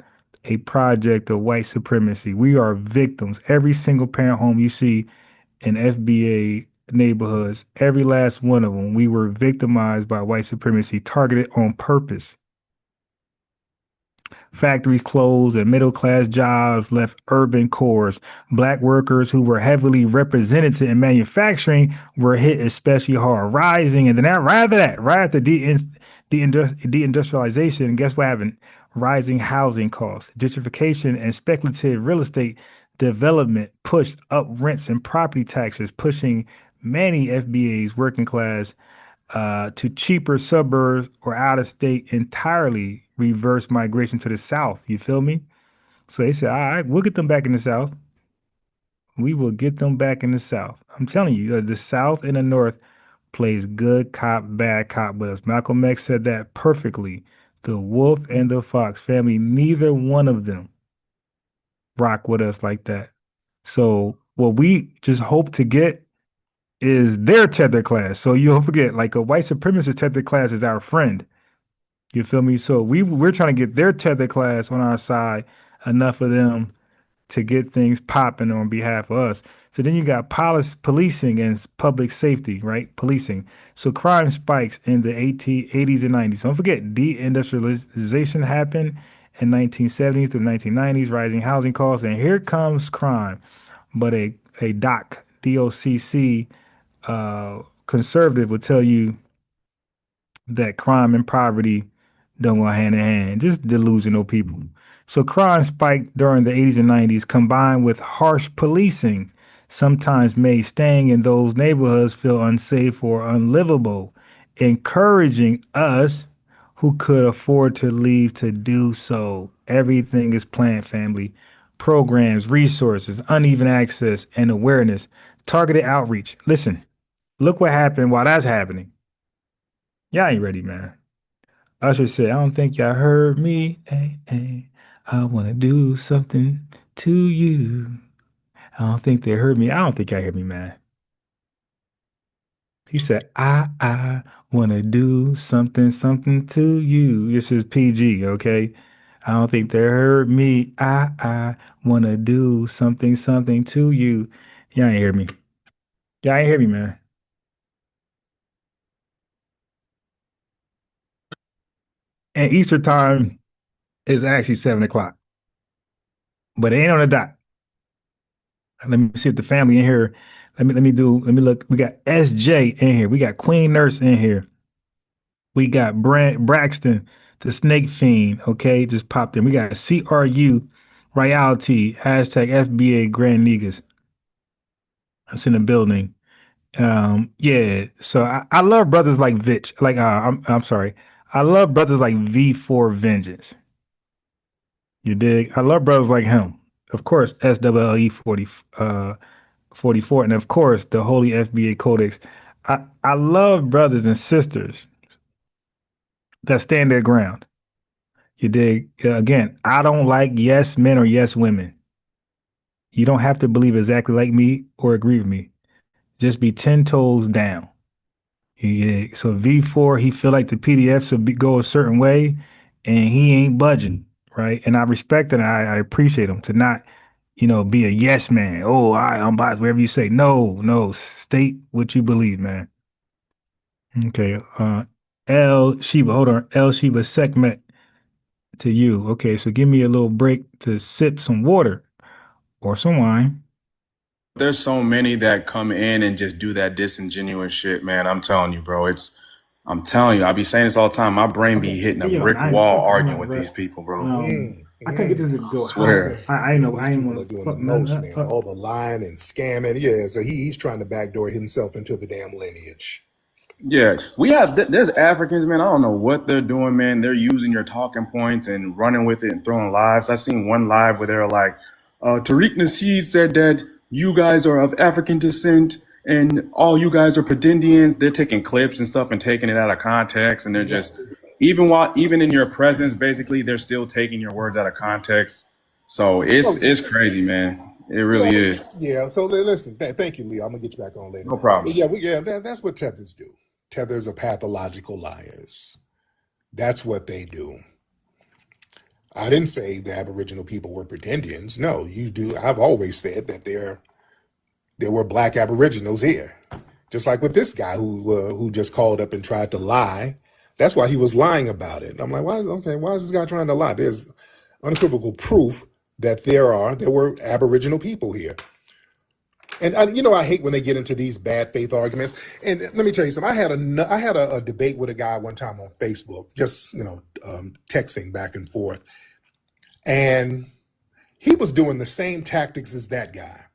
a project of white supremacy. We are victims. Every single parent home you see in FBA neighborhoods, every last one of them, we were victimized by white supremacy, targeted on purpose. Factories closed and middle-class jobs left urban cores. Black workers who were heavily represented in manufacturing were hit especially hard, rising. And then right after deindustrialization, guess what happened? Rising housing costs, gentrification, and speculative real estate development pushed up rents and property taxes, pushing many FBAs, working class, to cheaper suburbs or out of state entirely. Reverse migration to the South. You feel me? So they said, all right, we'll get them back in the South. We will get them back in the South. I'm telling you, the South and the North plays good cop, bad cop with us. Malcolm X said that perfectly. The wolf and the fox family, neither one of them rock with us like that. So what we just hope to get is their tether class. So you don't forget, like a white supremacist tether class is our friend. You feel me? So we're trying to get their tether class on our side, enough of them to get things popping on behalf of us. So then you got policing and public safety, right? Policing. So crime spikes in the 80s and 90s. Don't forget, deindustrialization happened in 1970s through 1990s, rising housing costs, and here comes crime. But a DOCC conservative will tell you that crime and poverty don't go hand in hand. Just delusional people. So crime spiked during the 80s and 90s, combined with harsh policing, sometimes made staying in those neighborhoods feel unsafe or unlivable, encouraging us who could afford to leave to do so. Everything is planned, family. Programs, resources, uneven access, and awareness. Targeted outreach. Listen, look what happened while that's happening. Y'all ain't ready, man. Usher said, I don't think y'all heard me. Ay, ay. I want to do something to you. I don't think they heard me. I don't think y'all heard me, man. He said, I want to do something to you. This is PG, okay? I don't think they heard me. I want to do something to you. Y'all ain't hear me. Y'all ain't hear me, man. And Easter time is actually 7 o'clock, but it ain't on the dot. Let me see if the family in here. Let me look. We got SJ in here. We got Queen Nurse in here. We got Braxton, the Snake Fiend. Okay, just popped in. We got CRU, Reality, hashtag FBA Grand Negas. That's in the building. Yeah. So I love brothers like Vitch. Like I'm sorry. I love brothers like V4 Vengeance. You dig? I love brothers like him. Of course, SWLE 44, and of course, the Holy FBA Codex. I love brothers and sisters that stand their ground. You dig? Again, I don't like yes men or yes women. You don't have to believe exactly like me or agree with me. Just be 10 toes down. Yeah. So V4, he feel like the PDFs will go a certain way, and he ain't budging, right? And I respect and I appreciate him to not, be a yes man. Oh, I'm biased, whatever you say. No, state what you believe, man. Okay. El Sheba, hold on. El Sheba segment to you. Okay, so give me a little break to sip some water or some wine. There's so many that come in and just do that disingenuous shit, man. I'm telling you, bro. I'm telling you, I be saying this all the time. My brain be hitting a brick wall arguing with these people, bro. I can't get this to go. Swear. I know. These I ain't people want are to doing fuck the most, nothing man. up. All the lying and scamming. Yeah, so he's trying to backdoor himself into the damn lineage. Yeah, we have. There's Africans, man. I don't know what they're doing, man. They're using your talking points and running with it and throwing lives. I seen one live where they're like, Tariq Nasheed said that you guys are of African descent and all you guys are Pedindians. They're taking clips and stuff and taking it out of context, and they're just even in your presence, basically, they're still taking your words out of context. So it's crazy, man. It really is. Yeah. So listen, thank you, Leo. I'm gonna get you back on later. No problem. But that's what tethers do. Tethers are pathological liars. That's what they do. I didn't say the Aboriginal people were pretendians. No, you do. I've always said that there were black Aboriginals here, just like with this guy who just called up and tried to lie. That's why he was lying about it. I'm like, why is this guy trying to lie? There's unequivocal proof that there were Aboriginal people here. And I hate when they get into these bad faith arguments. And let me tell you something. I had a debate with a guy one time on Facebook, just texting back and forth, and he was doing the same tactics as that guy.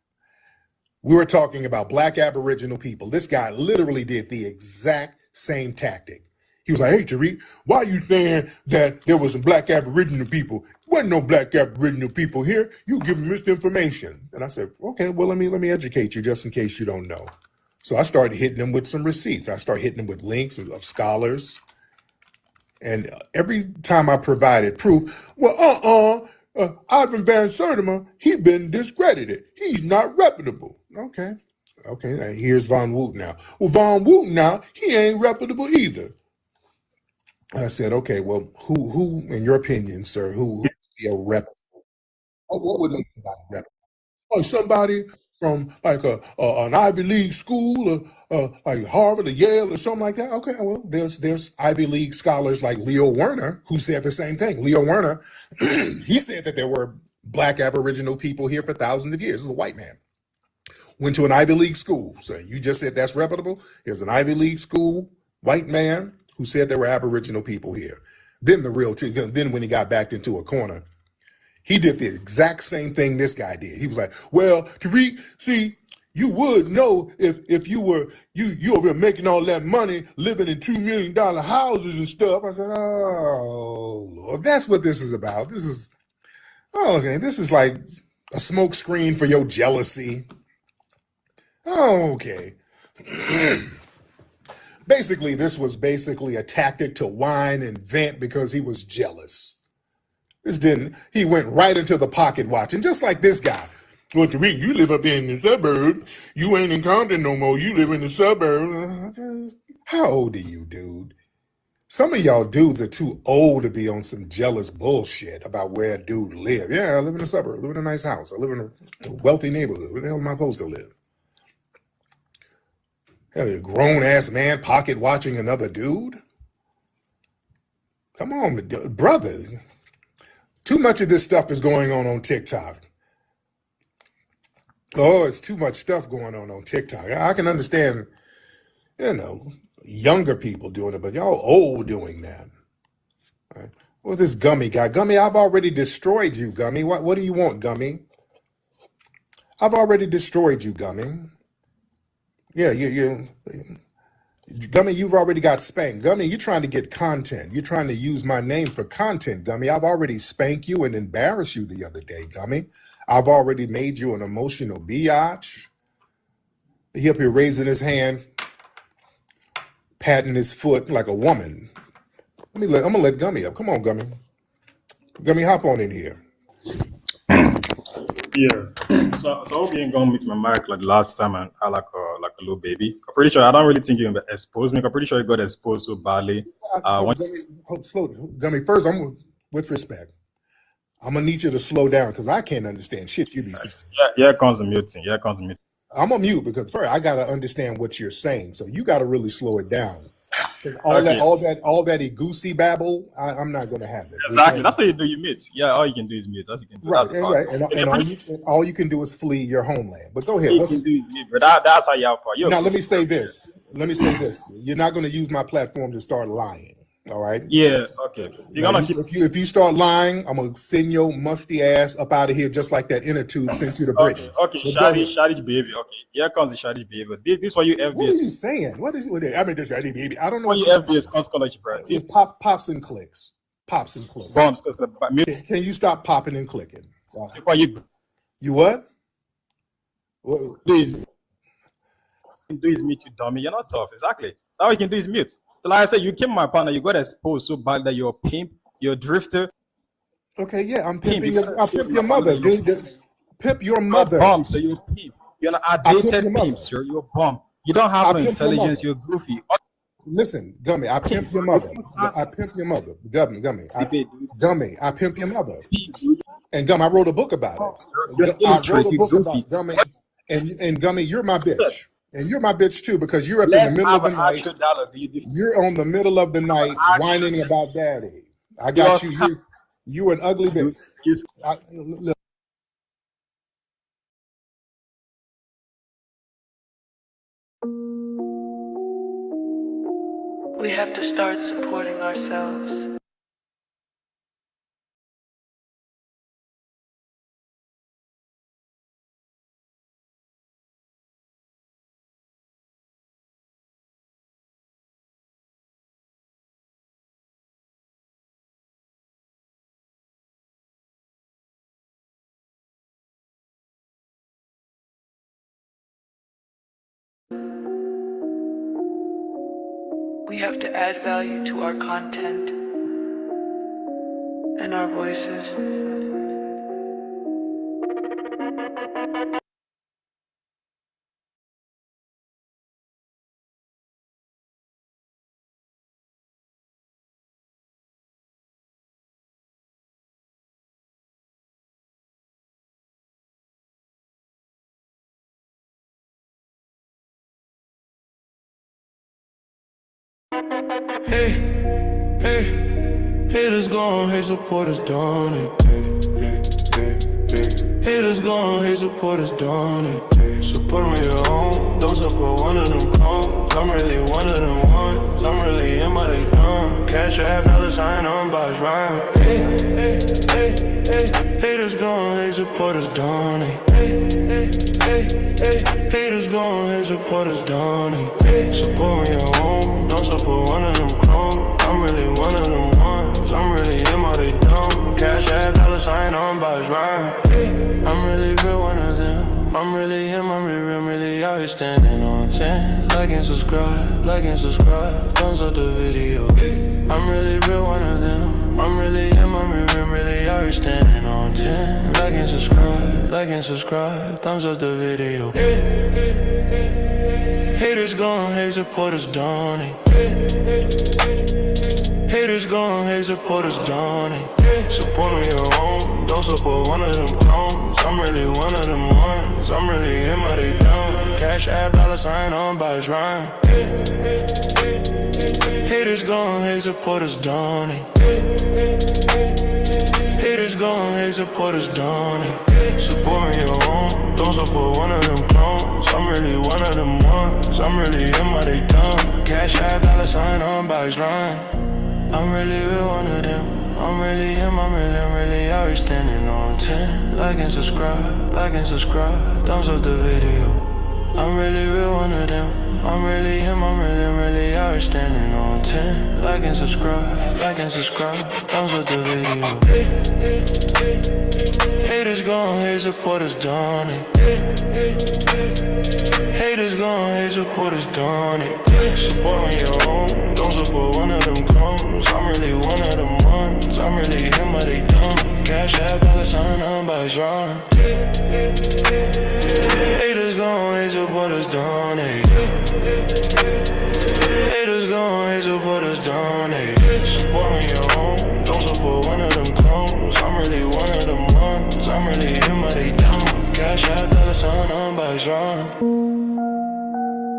We were talking about black Aboriginal people. This guy literally did the exact same tactic. He was like, "Hey, Tariq, why are you saying that there was some black Aboriginal people? Wasn't no black Aboriginal people here. You giving misinformation." And I said, "Okay, well, let me educate you just in case you don't know." So I started hitting him with some receipts. I started hitting him with links of scholars. And every time I provided proof, well, Ivan Van Sertima, he's been discredited. He's not reputable. Okay. Okay, now here's Von Wooten now. Well, Von Wooten now, he ain't reputable either. I said, okay, well, who, in your opinion, sir, who would be a reputable? What would make somebody reputable? Like somebody from like an Ivy League school, like Harvard or Yale or something like that. Okay, well, there's Ivy League scholars like Leo Werner who said the same thing. Leo Werner, he said that there were Black Aboriginal people here for thousands of years. This is a white man. Went to an Ivy League school. So you just said that's reputable? Here's an Ivy League school white man who said there were Aboriginal people here. Then the real truth, then when he got backed into a corner, he did the exact same thing this guy did. He was like, well, Tariq, see, you would know if you were you over there making all that money, living in $2 million houses and stuff. I said, oh Lord, that's what this is about. This is okay, this is like a smoke screen for your jealousy. Okay. Basically, this was basically a tactic to whine and vent because he was jealous. He went right into the pocket watch. And just like this guy, well, Tariq, you live up in the suburb. You ain't in Compton no more. You live in the suburb. How old are you, dude? Some of y'all dudes are too old to be on some jealous bullshit about where a dude live. Yeah, I live in a suburb. I live in a nice house. I live in a wealthy neighborhood. Where the hell am I supposed to live? Hell, a grown-ass man pocket watching another dude? Come on, brother. Too much of this stuff is going on TikTok. Oh, it's too much stuff going on TikTok. I can understand, younger people doing it, but y'all old doing that. Right? What's this Gummy guy? Gummy, I've already destroyed you, Gummy. What do you want, Gummy? I've already destroyed you, Gummy. Yeah, Gummy, you've already got spanked. Gummy, you're trying to get content. You're trying to use my name for content, Gummy. I've already spanked you and embarrassed you the other day, Gummy. I've already made you an emotional biatch. He up here raising his hand, patting his foot like a woman. I'm gonna let Gummy up. Come on, Gummy. Gummy, hop on in here. Yeah. So I hope you ain't gonna meet my mic like last time and I like a little baby. I'm pretty sure I don't really think you exposed me. I'm pretty sure you got exposed so badly. Gummy, first, with respect, I'm gonna need you to slow down because I can't understand shit you be saying. Yeah, it comes to muting. Yeah, it comes to muting. I'm gonna mute because first I gotta understand what you're saying. So you gotta really slow it down. All that goosey babble, I'm not gonna have it. Exactly. That's what you do. You mute. Yeah, all you can do is mute. That's what you can do. Right. And all you can do is flee your homeland. But go ahead. All you can do is mute, but that's how y'all part. Now let me say this. You're not gonna use my platform to start lying. All right. Yeah. Okay. If you start lying, I'm gonna send your musty ass up out of here, just like that inner tube sent you to Britain. Okay. Shadish behavior. Okay. Here comes the shadish behavior. This is what you FBAs. What are you saying? What is it? I mean, this shadish behavior. I don't know. What you FBAs cause scholarship, right? It's pops and clicks. Pops and clicks. Can you stop popping and clicking? You what? Please. Do is mute, you dummy. You're not tough. Exactly. All you can do is mute. So like I said, you came my partner, you got exposed so bad that you're a pimp, you're a drifter. Okay, yeah, I'm pimping I'll pimp your mother, dude. Pimp your mother. You're a bum, so you're a pimp. You're an outdated pimp, sir. You're a bum. You don't have no intelligence, you're goofy. Listen, Gummy, I pimp your mother. I pimp your mother. Gummy, I pimp your mother. And Gummy, I wrote a book about it. I wrote a book about Gummy. And Gummy, you're my bitch. And you're my bitch too, because you're up in the middle of the night. You're on the middle of the night whining about daddy. I got you. You an ugly bitch. We have to start supporting ourselves. We have to add value to our content. and our voices. Hey, hey, haters gone, hate supporters done it. Haters gone, hate supporters done it. Support me your own, don't support one of them clones. I'm really one of them ones, I'm really in by they dumb. Cash app, $sign on by rhyme. Hey, hey, hey, hey. Haters gone, hate supporters done it. Hey, hey, hey, hey. Haters gone, hate supporters done it. Support me your own, don't support one of them clones. I'm really one of them ones, I'm really in by they dumb. Cash app, $sign on by rhyme. I'm really real one of them. I'm really him, I'm really out here standing on 10. Like and subscribe, thumbs up the video. I'm really real one of them. I'm really him, I'm really out here standing on 10. Like and subscribe, thumbs up the video. Haters gone, hate supporters done it. Haters gone, hate supporters done it. Support me your own, don't support one of them clones. I'm really one of them ones, I'm really him, how they dumb. Cash app, $sign on by his rhyme. Haters gone, hate supporters done it. Haters gone, hate supporters done it. Support me your own, don't support one of them clones. I'm really one of them ones, I'm really him, how they dumb. Cash app, $sign on by his rhyme. I'm really real one of them. I'm really him, I'm really out here standing on 10. Like and subscribe, thumbs up the video. I'm really real one of them. I'm really him, I'm really out here standing on 10. Like and subscribe, thumbs up the video. Haters gone, hate supporters done it. Haters gone, hate supporters done it. Support me your own, don't support one of them clones. I'm really one of them ones, I'm really him, but they dumb. Cash app, $sign on by his rhyme. Haters gone, hate supporters done it. Haters gone, hate supporters done it. Support me your own, don't support one of them clones. I'm really one of them ones, I'm really him, but they dumb. Cash app, $sign on by his rhyme.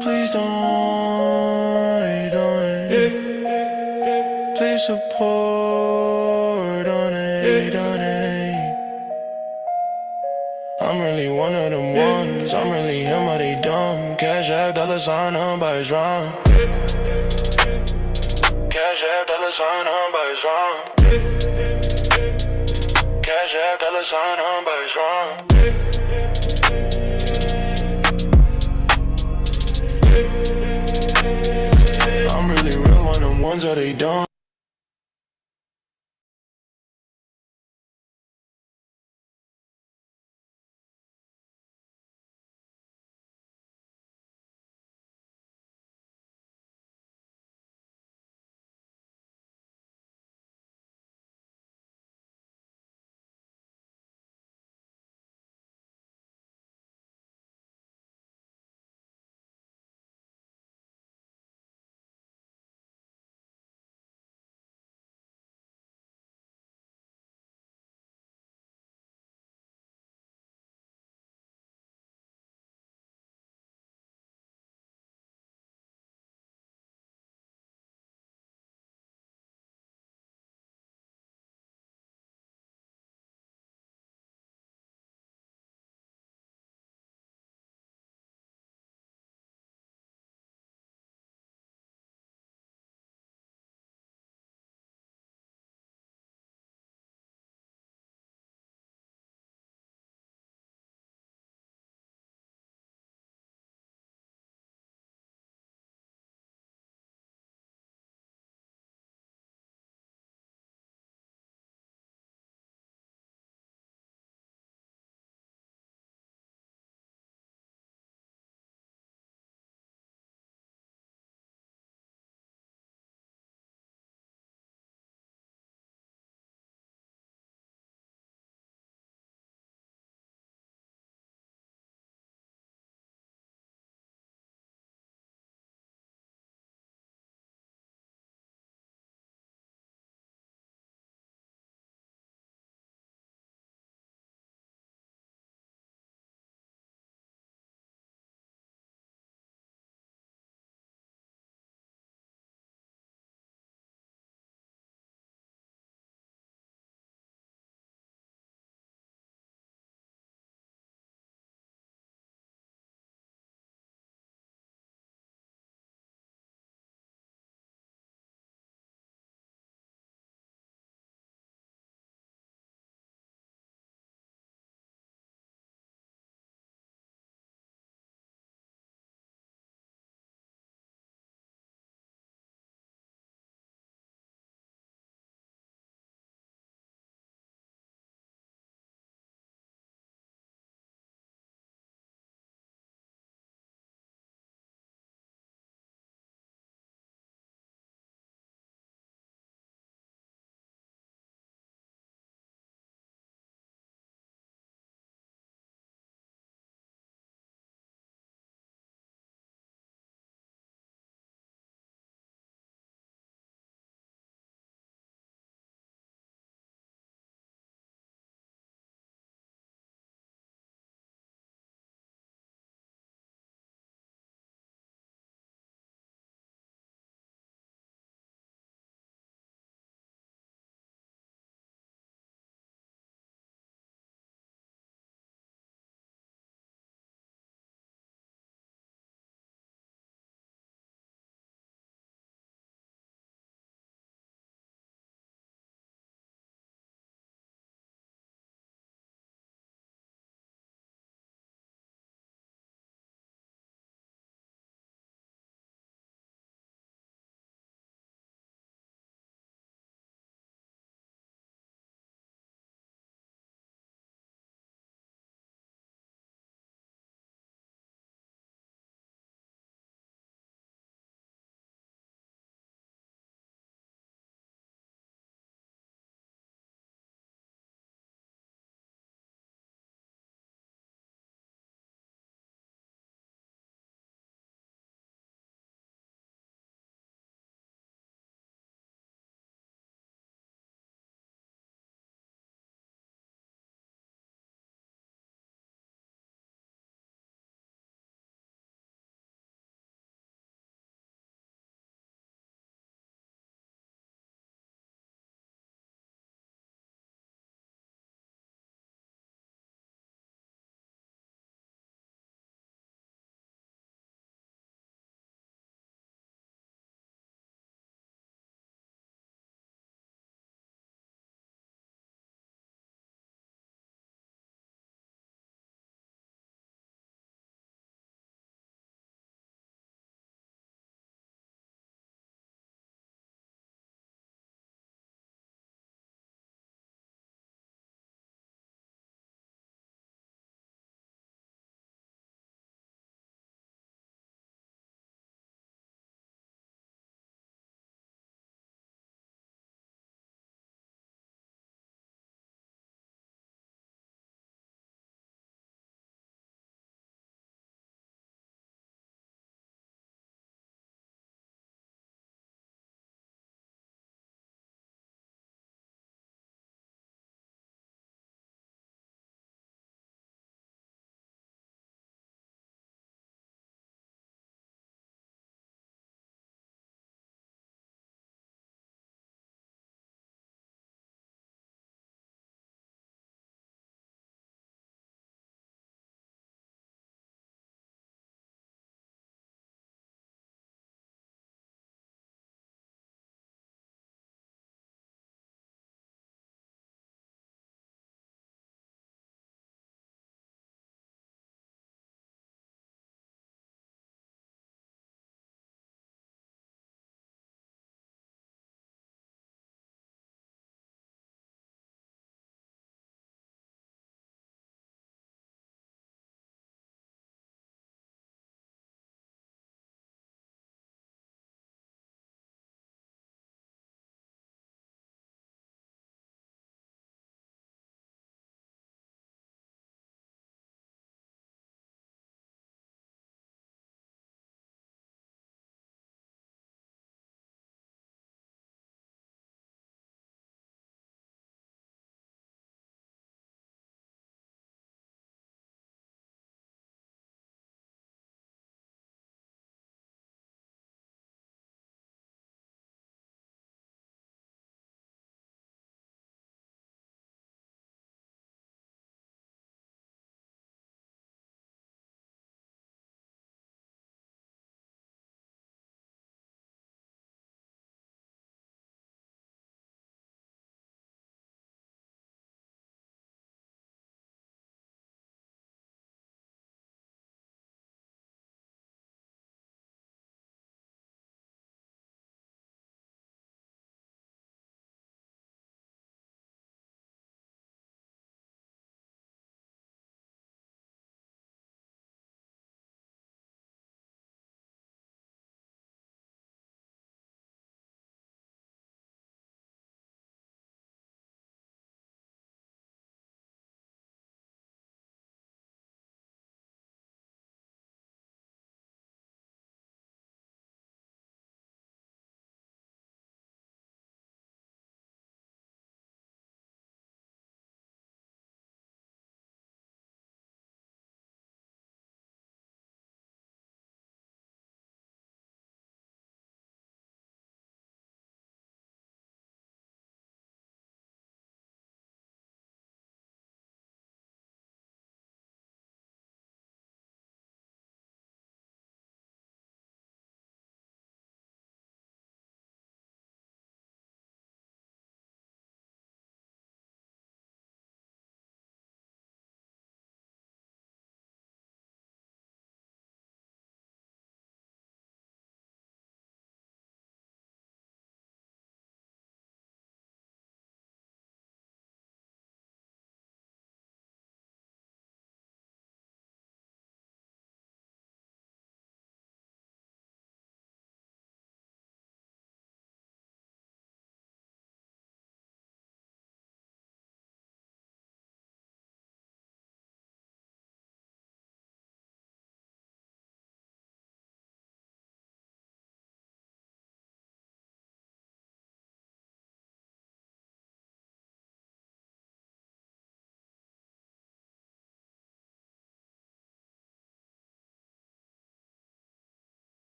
Please don't hate on it. Please support on it, on it. I'm really one of them ones, I'm really him, but they dumb. Cash app, $sign on by his rhyme. Cash app, $sign on by his rhyme. Cash app, $sign on by his rhyme. I'm really real one of them ones that they dumb.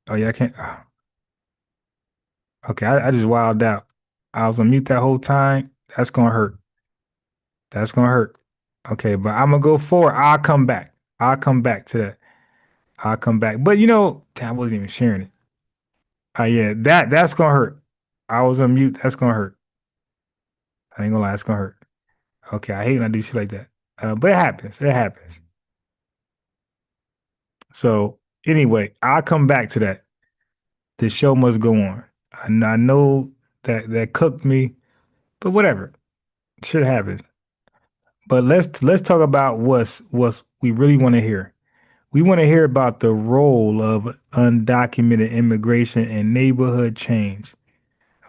Oh yeah, I can't. Okay, I just wilded out. I was on mute that whole time. That's gonna hurt. That's gonna hurt. Okay, but I'm gonna go forward. I'll come back. I'll come back to that. I'll come back. But damn, I wasn't even sharing it. Yeah, that's gonna hurt. I was on mute. That's gonna hurt. I ain't gonna lie, it's gonna hurt. Okay, I hate when I do shit like that. But it happens. It happens. So anyway, I'll come back to that. The show must go on. I know that cooked me, but whatever. Shit happens. But let's talk about what's we really want to hear. We want to hear about the role of undocumented immigration and neighborhood change.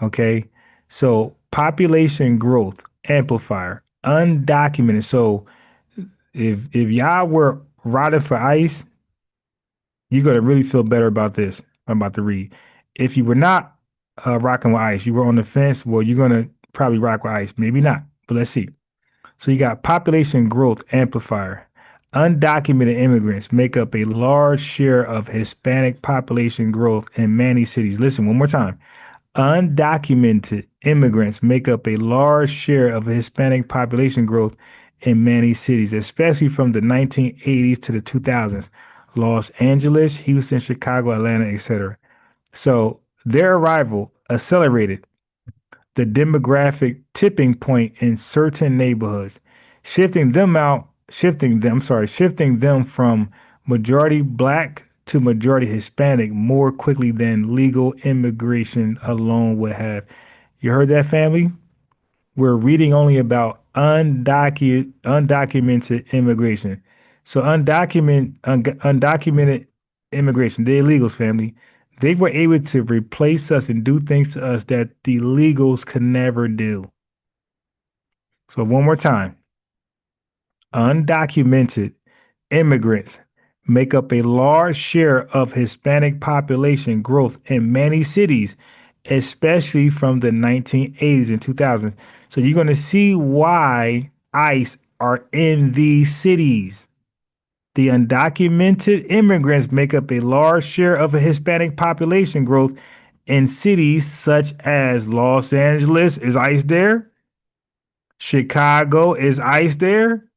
Okay. So population growth amplifier, undocumented. So if y'all were rotted for ICE, you're gonna really feel better about this. I'm about to read. If you were not rocking with ICE, you were on the fence. Well, you're gonna probably rock with ICE. Maybe not, but let's see. So you got population growth amplifier. Undocumented immigrants make up a large share of Hispanic population growth in many cities. Listen one more time. Undocumented immigrants make up a large share of Hispanic population growth in many cities, especially from the 1980s to the 2000s. Los Angeles, Houston, Chicago, Atlanta, etc. So their arrival accelerated the demographic tipping point in certain neighborhoods, shifting them from majority black to majority Hispanic more quickly than legal immigration alone would have. You heard that, family? We're reading only about undocumented immigration. So undocumented immigration, the illegals, family, they were able to replace us and do things to us that the legals could never do. So one more time, undocumented immigrants make up a large share of Hispanic population growth in many cities, especially from the 1980s and 2000s. So you're going to see why ICE are in these cities. The undocumented immigrants make up a large share of a Hispanic population growth in cities such as Los Angeles. Is ICE there? Chicago, is ICE there?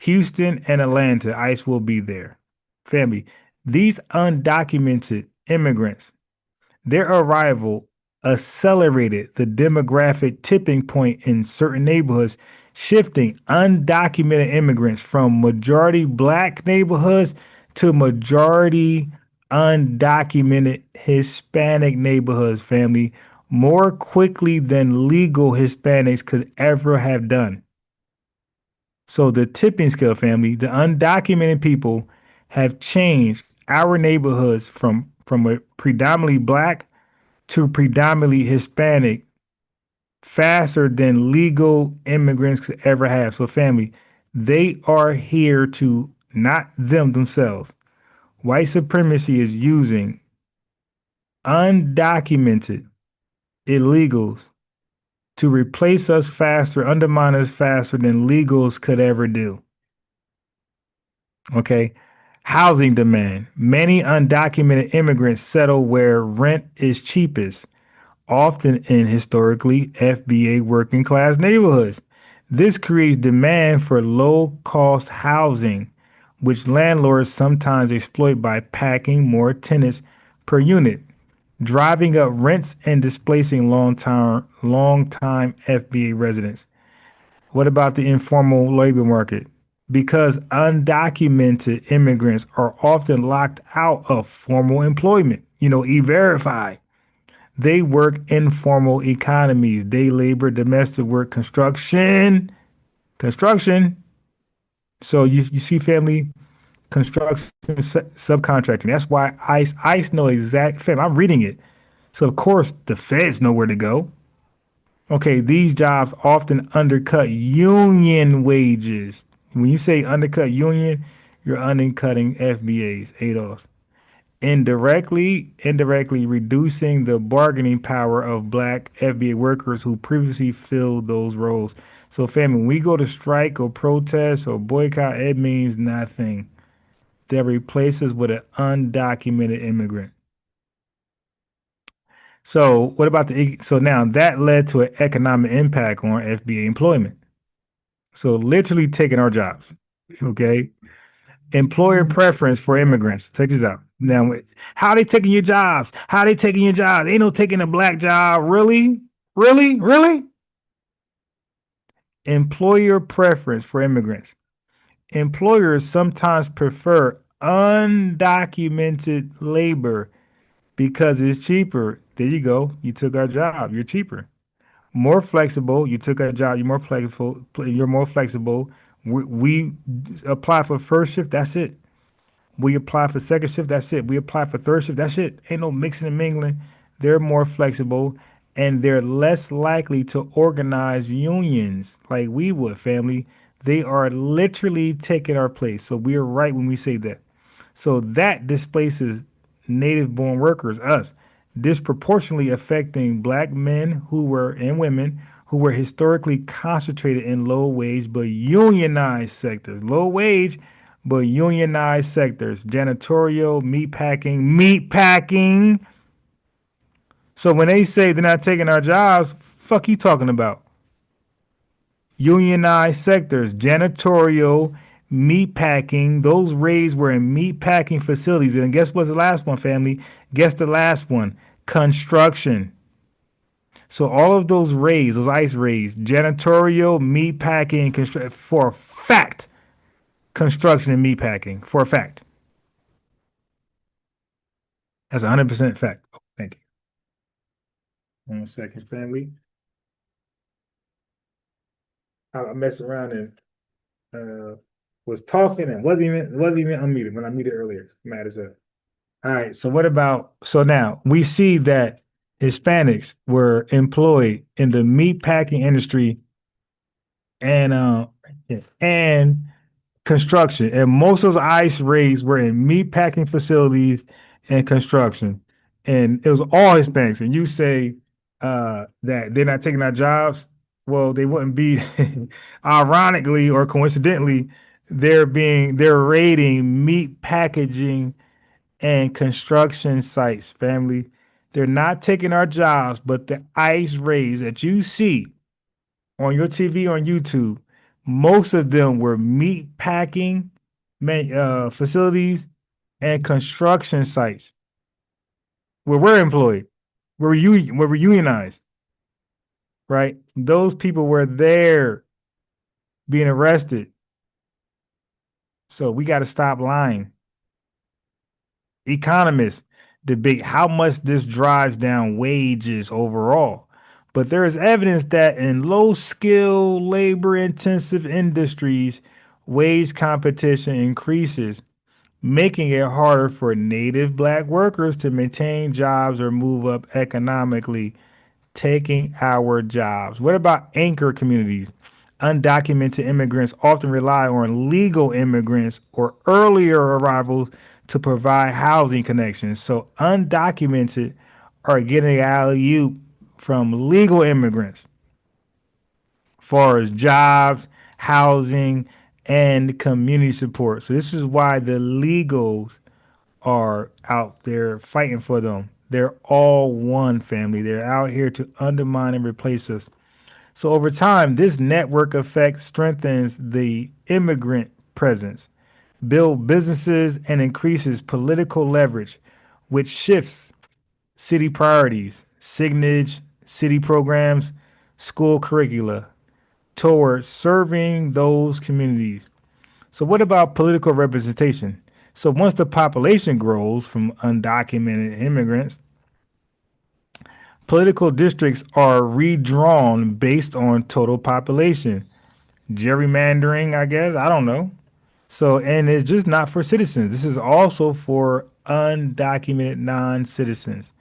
Houston and Atlanta, ICE will be there. Family, these undocumented immigrants, their arrival accelerated the demographic tipping point in certain neighborhoods, shifting undocumented immigrants from majority black neighborhoods to majority undocumented Hispanic neighborhoods, family, more quickly than legal Hispanics could ever have done. So the tipping scale, family, the undocumented people have changed our neighborhoods from a predominantly black to predominantly Hispanic faster than legal immigrants could ever have. So family, they are here to not themselves. White supremacy is using undocumented illegals to replace us faster, undermine us faster than legals could ever do. Okay. Housing demand. Many undocumented immigrants settle where rent is cheapest, often in historically FBA working class neighborhoods. This creates demand for low cost housing, which landlords sometimes exploit by packing more tenants per unit, driving up rents and displacing long-time FBA residents. What about the informal labor market? Because undocumented immigrants are often locked out of formal employment, E-Verify. They work informal economies, day labor, domestic work, construction. So you see, family, construction, subcontracting. That's why ICE know exact, fam, I'm reading it. So of course the feds know where to go. Okay, these jobs often undercut union wages. When you say undercut union, you're undercutting FBAs, ADOS. Indirectly reducing the bargaining power of black FBA workers who previously filled those roles. So, family, when we go to strike or protest or boycott, it means nothing. They replace us with an undocumented immigrant. So what about so now that led to an economic impact on FBA employment. So literally taking our jobs. Okay. Employer preference for immigrants. Check this out. Now, how they taking your jobs? How they taking your jobs? Ain't no taking a black job. Really? Really? Really? Employer preference for immigrants. Employers sometimes prefer undocumented labor because it's cheaper. There you go. You took our job. You're cheaper. More flexible. You took our job. You're more flexible. You're more flexible. We apply for first shift. That's it. We apply for second shift. That's it. We apply for third shift. That's it. Ain't no mixing and mingling. They're more flexible and they're less likely to organize unions like we would, family. They are literally taking our place. So we are right when we say that. So that displaces native born workers, us, disproportionately affecting black men who were and women who were historically concentrated in low wage but unionized sectors. Low wage but unionized sectors, janitorial, meat packing. So when they say they're not taking our jobs, fuck you talking about? Unionized sectors, janitorial, meat packing. Those raids were in meat packing facilities. And guess what's the last one, family? Guess the last one. Construction. So all of those raids, those ICE raids, janitorial, meat packing, for a fact, construction and meat packing, for a fact. That's 100% fact. Oh, thank you. 1 second, family. I messed around and was talking and wasn't even unmuted when I muted earlier. Mad as hell. All right. So what about now we see that Hispanics were employed in the meat packing industry and construction, and most of those ICE raids were in meat packing facilities and construction, and it was all Hispanics. And you say that they're not taking our jobs. Well, they wouldn't be. Ironically or coincidentally, they're raiding meat packaging and construction sites. Family, they're not taking our jobs, but the ICE raids that you see on your TV on YouTube, most of them were meat packing facilities and construction sites where we're employed, where we're unionized, right? Those people were there being arrested. So we got to stop lying. Economists debate how much this drives down wages overall. But there is evidence that in low skill, labor intensive industries, wage competition increases, making it harder for native black workers to maintain jobs or move up economically, taking our jobs. What about anchor communities? Undocumented immigrants often rely on legal immigrants or earlier arrivals to provide housing connections. So undocumented are getting alley-oop from legal immigrants far as jobs, housing, and community support. So this is why the legals are out there fighting for them. They're all one, family. They're out here to undermine and replace us. So over time, this network effect strengthens the immigrant presence, build businesses, and increases political leverage, which shifts city priorities, signage, city programs, school curricula towards serving those communities. So what about political representation? So once the population grows from undocumented immigrants, political districts are redrawn based on total population. Gerrymandering, I guess. I don't know. So, and it's just not for citizens. This is also for undocumented non-citizens.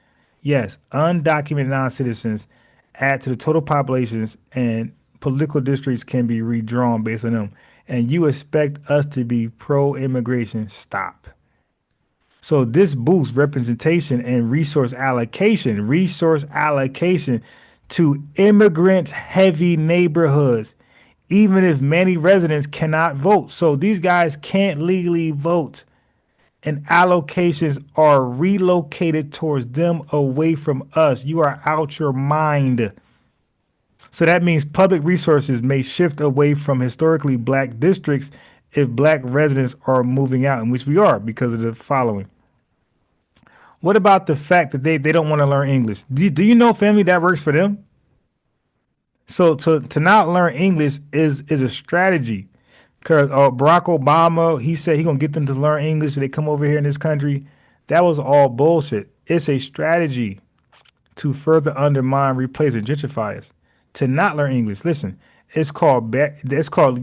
Yes, undocumented non-citizens add to the total populations and political districts can be redrawn based on them. And you expect us to be pro-immigration. Stop. So this boosts representation and resource allocation to immigrant heavy neighborhoods, even if many residents cannot vote. So these guys can't legally vote and allocations are relocated towards them away from us. You are out your mind. So that means public resources may shift away from historically black districts if black residents are moving out, in which we are because of the following. What about the fact that they don't want to learn English? Do you know, family, that works for them? So to not learn English is a strategy. Because Barack Obama, he said he gonna get them to learn English so they come over here in this country. That was all bullshit. It's a strategy to further undermine, replace, and gentrify us. To not learn English. Listen, it's called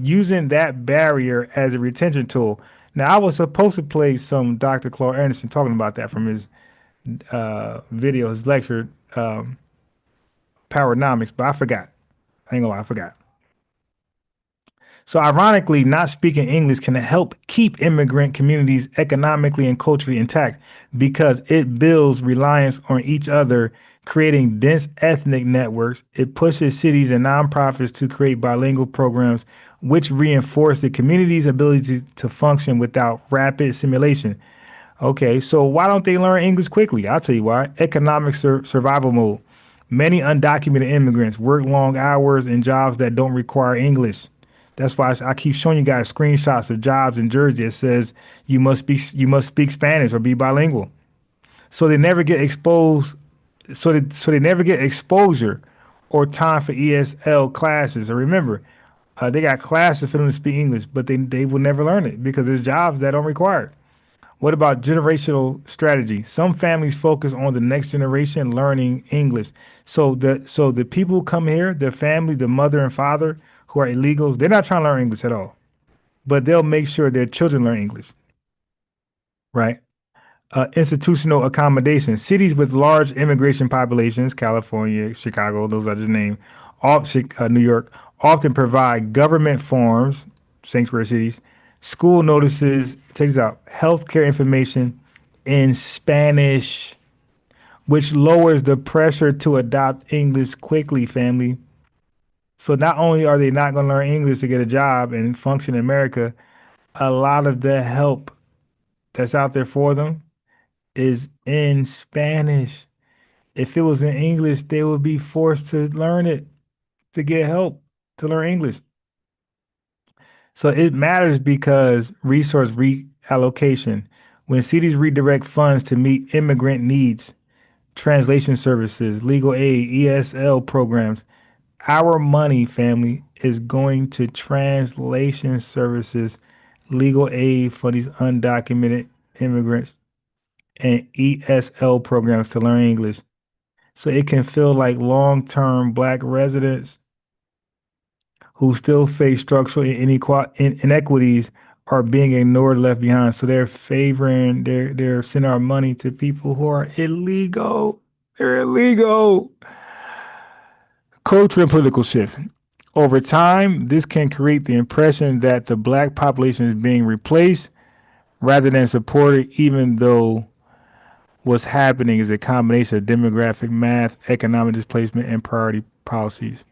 using that barrier as a retention tool. Now, I was supposed to play some Dr. Claude Anderson talking about that from his video, his lecture, Powernomics, but I forgot. I ain't gonna lie, I forgot. So ironically, not speaking English can help keep immigrant communities economically and culturally intact because it builds reliance on each other, creating dense ethnic networks. It pushes cities and nonprofits to create bilingual programs, which reinforce the community's ability to function without rapid assimilation. Okay, so why don't they learn English quickly? I'll tell you why. Economic survival mode. Many undocumented immigrants work long hours in jobs that don't require English. That's why I keep showing you guys screenshots of jobs in Jersey that says you must speak Spanish or be bilingual. So they never get exposed. So they never get exposure or time for ESL classes. And remember, they got classes for them to speak English, but they will never learn it because there's jobs that don't require it. What about generational strategy? Some families focus on the next generation learning English. So the people who come here, the family, the mother and father who are illegals, they're not trying to learn English at all, but they'll make sure their children learn English, right? Institutional accommodation. Cities with large immigration populations, California, Chicago, those I just named, New York, often provide government forms, sanctuary cities, school notices, check this out, healthcare information in Spanish, which lowers the pressure to adopt English quickly, family. So not only are they not going to learn English to get a job and function in America, a lot of the help that's out there for them is in Spanish. If it was in English, they would be forced to learn it to get help to learn English. So it matters because resource reallocation. When cities redirect funds to meet immigrant needs, translation services, legal aid, ESL programs, our money, family, is going to translation services, legal aid for these undocumented immigrants, and ESL programs to learn English. So it can feel like long-term Black residents who still face structural inequities are being ignored, left behind. So they're sending our money to people who are illegal. They're illegal. Culture and political shift. Over time, this can create the impression that the Black population is being replaced rather than supported, even though what's happening is a combination of demographic math, economic displacement, and priority policies.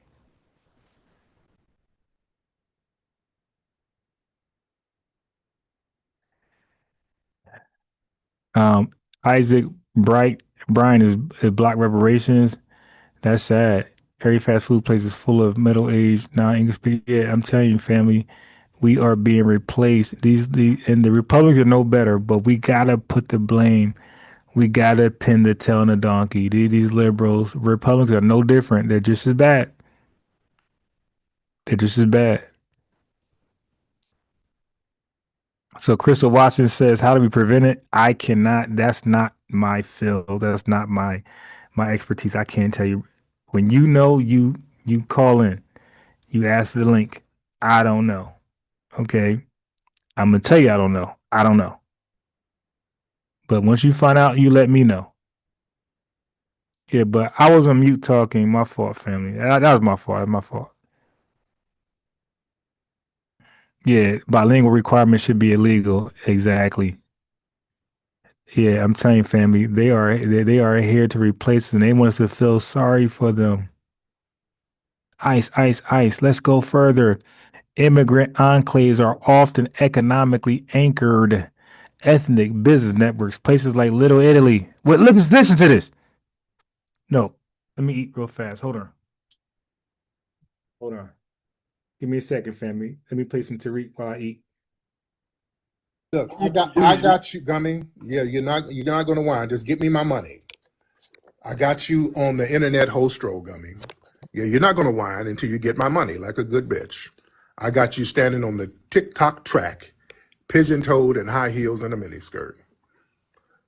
Isaac Bryan is Black reparations. That's sad. Every fast food place is full of middle-aged, non-English speakers. Yeah, I'm telling you, family, we are being replaced. And the Republicans are no better, but we gotta put the blame. We gotta pin the tail on the donkey. These liberals, Republicans are no different. They're just as bad. They're just as bad. So Crystal Watson says, how do we prevent it? I cannot. That's not my field. That's not my expertise. I can't tell you. When you know, you call in. You ask for the link. I don't know. Okay. I'm gonna tell you I don't know. I don't know. But once you find out, you let me know. Yeah, but I was on mute talking. My fault, family. That was my fault. That's my fault. Yeah, bilingual requirements should be illegal. Exactly. Yeah, I'm telling you, family, they are here to replace us and they want us to feel sorry for them. Ice, ice, ice. Let's go further. Immigrant enclaves are often economically anchored. ethnic business networks, places like Little Italy. What? Listen to this. No, let me eat real fast. Hold on. Give me a second, family. Let me play some Tariq while I eat. Look, I got you, Gummy. Yeah, you're not gonna whine. Just get me my money. I got you on the internet hostro, Gummy. Yeah, you're not gonna whine until you get my money, like a good bitch. I got you standing on the TikTok track, pigeon-toed and high heels and a miniskirt,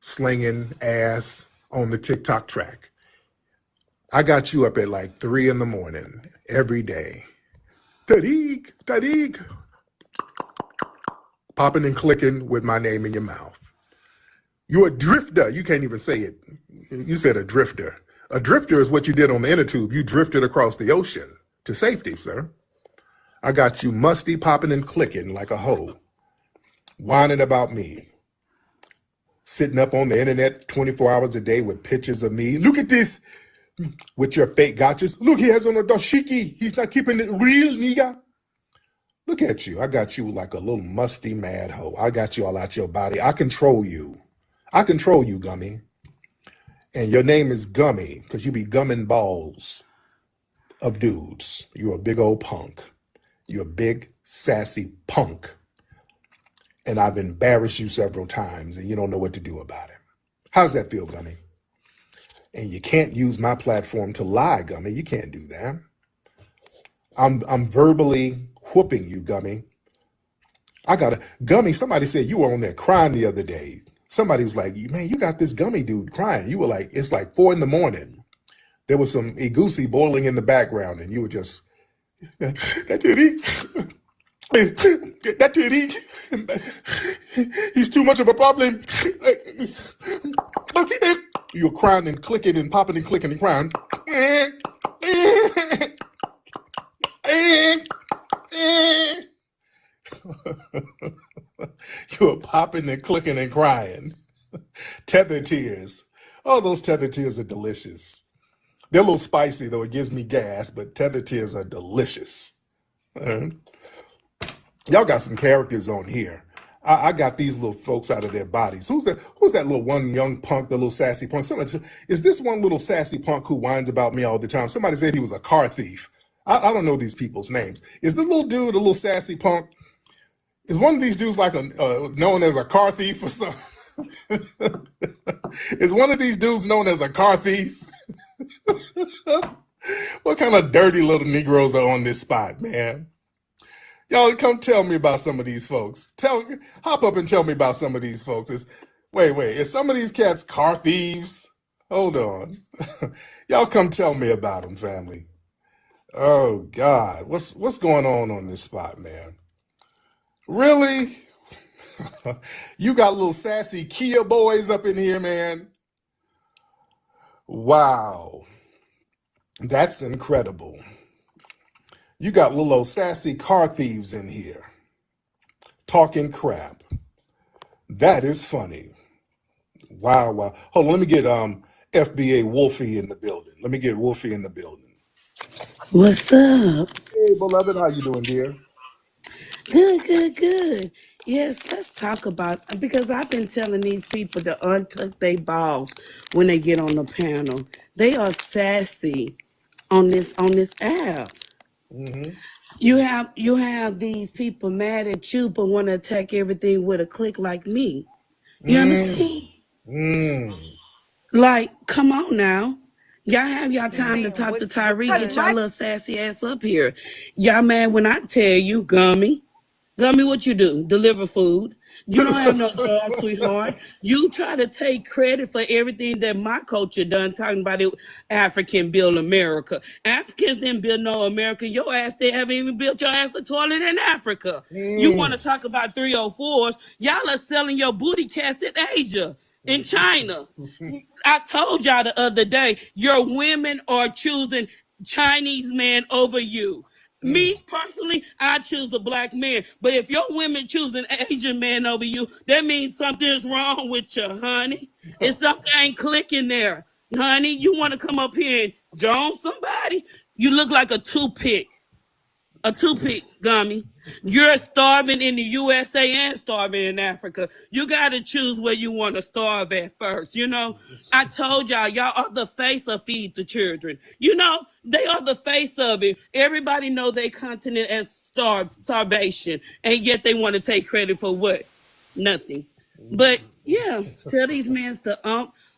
slinging ass on the TikTok track. I got you up at like 3 a.m. every day. Tariq, popping and clicking with my name in your mouth. You're a drifter. You can't even say it. You said a drifter. A drifter is what you did on the inner tube. You drifted across the ocean to safety, sir. I got you musty, popping and clicking like a hoe, whining about me, sitting up on the internet 24 hours a day with pictures of me. Look at this, with your fake gotchas. Look, he has on a dashiki. He's not keeping it real, nigga. Look at you. I got you like a little musty mad hoe. I got you all out your body. I control you. I control you, Gummy. And your name is Gummy because you be gumming balls of dudes. You're a big old punk. You're a big, sassy punk. And I've embarrassed you several times and you don't know what to do about it. How's that feel, Gummy? And you can't use my platform to lie, Gummy. You can't do that. I'm verbally whooping you, Gummy. Gummy, somebody said you were on there crying the other day. Somebody was like, man, you got this Gummy dude crying. You were like, it's like 4 a.m. There was some egusi boiling in the background and you were just, that Tariq, he's too much of a problem. You're crying and clicking and popping and clicking and crying. You're popping and clicking and crying. Tether tears. Oh, those tether tears are delicious. They're a little spicy, though. It gives me gas, but tether tears are delicious. Y'all got some characters on here. I got these little folks out of their bodies. Who's that little one young punk, the little sassy punk? Somebody said, is this one little sassy punk who whines about me all the time? Somebody said he was a car thief. I don't know these people's names. Is the little dude a little sassy punk? Is one of these dudes like known as a car thief or something? Is one of these dudes known as a car thief? What kind of dirty little Negroes are on this spot, man? Y'all come tell me about some of these folks. Hop up and tell me about some of these folks. Wait, is some of these cats car thieves? Hold on. Y'all come tell me about them, family. Oh God, what's going on this spot, man? Really? You got little sassy Kia boys up in here, man. Wow. That's incredible. You got little old sassy car thieves in here talking crap. That is funny. Wow. Hold on, let me get FBA Wolfie in the building. Let me get Wolfie in the building. What's up? Hey, beloved, how you doing, dear? Good. Yes, let's talk about, because I've been telling these people to untuck their balls when they get on the panel. They are sassy on this app. Mm-hmm. You have these people mad at you but want to attack everything with a click like me. You understand? Like, come on now. Y'all have y'all time to talk to Tyree. Get y'all little sassy ass up here. Y'all mad when I tell you, Gummy, what you do? Deliver food. You don't have no job, sweetheart. You try to take credit for everything that my culture done, talking about it, African build America. Africans didn't build no America. Your ass, they haven't even built your ass a toilet in Africa. You want to talk about 304s? Y'all are selling your booty cats in Asia, in China. I told y'all the other day, your women are choosing Chinese men over you. Me personally, I choose a black man. But if your women choose an Asian man over you, that means something is wrong with you, honey. It's something ain't clicking there. Honey, you want to come up here and join somebody? You look like a toothpick. A toothpick, Gummy. You're starving in the USA and starving in Africa. You got to choose where you want to starve at first. You know, I told y'all are the face of Feed the Children. You know, they are the face of it. Everybody know their continent as starvation, and yet they want to take credit for what? Nothing. But yeah, tell these men to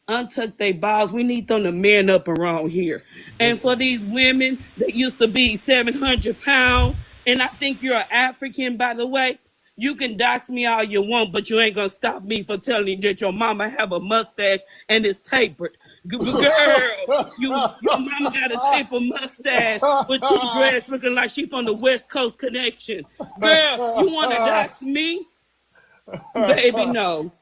untuck their balls. We need them to man up around here. And for these women that used to be 700 pounds, and I think you're an African, by the way, you can dox me all you want, but you ain't gonna stop me from telling you that your mama have a mustache and it's tapered. Girl, your mama got a tapered mustache with two dreads looking like she from the West Coast Connection. Girl, you wanna dox me? Baby, no.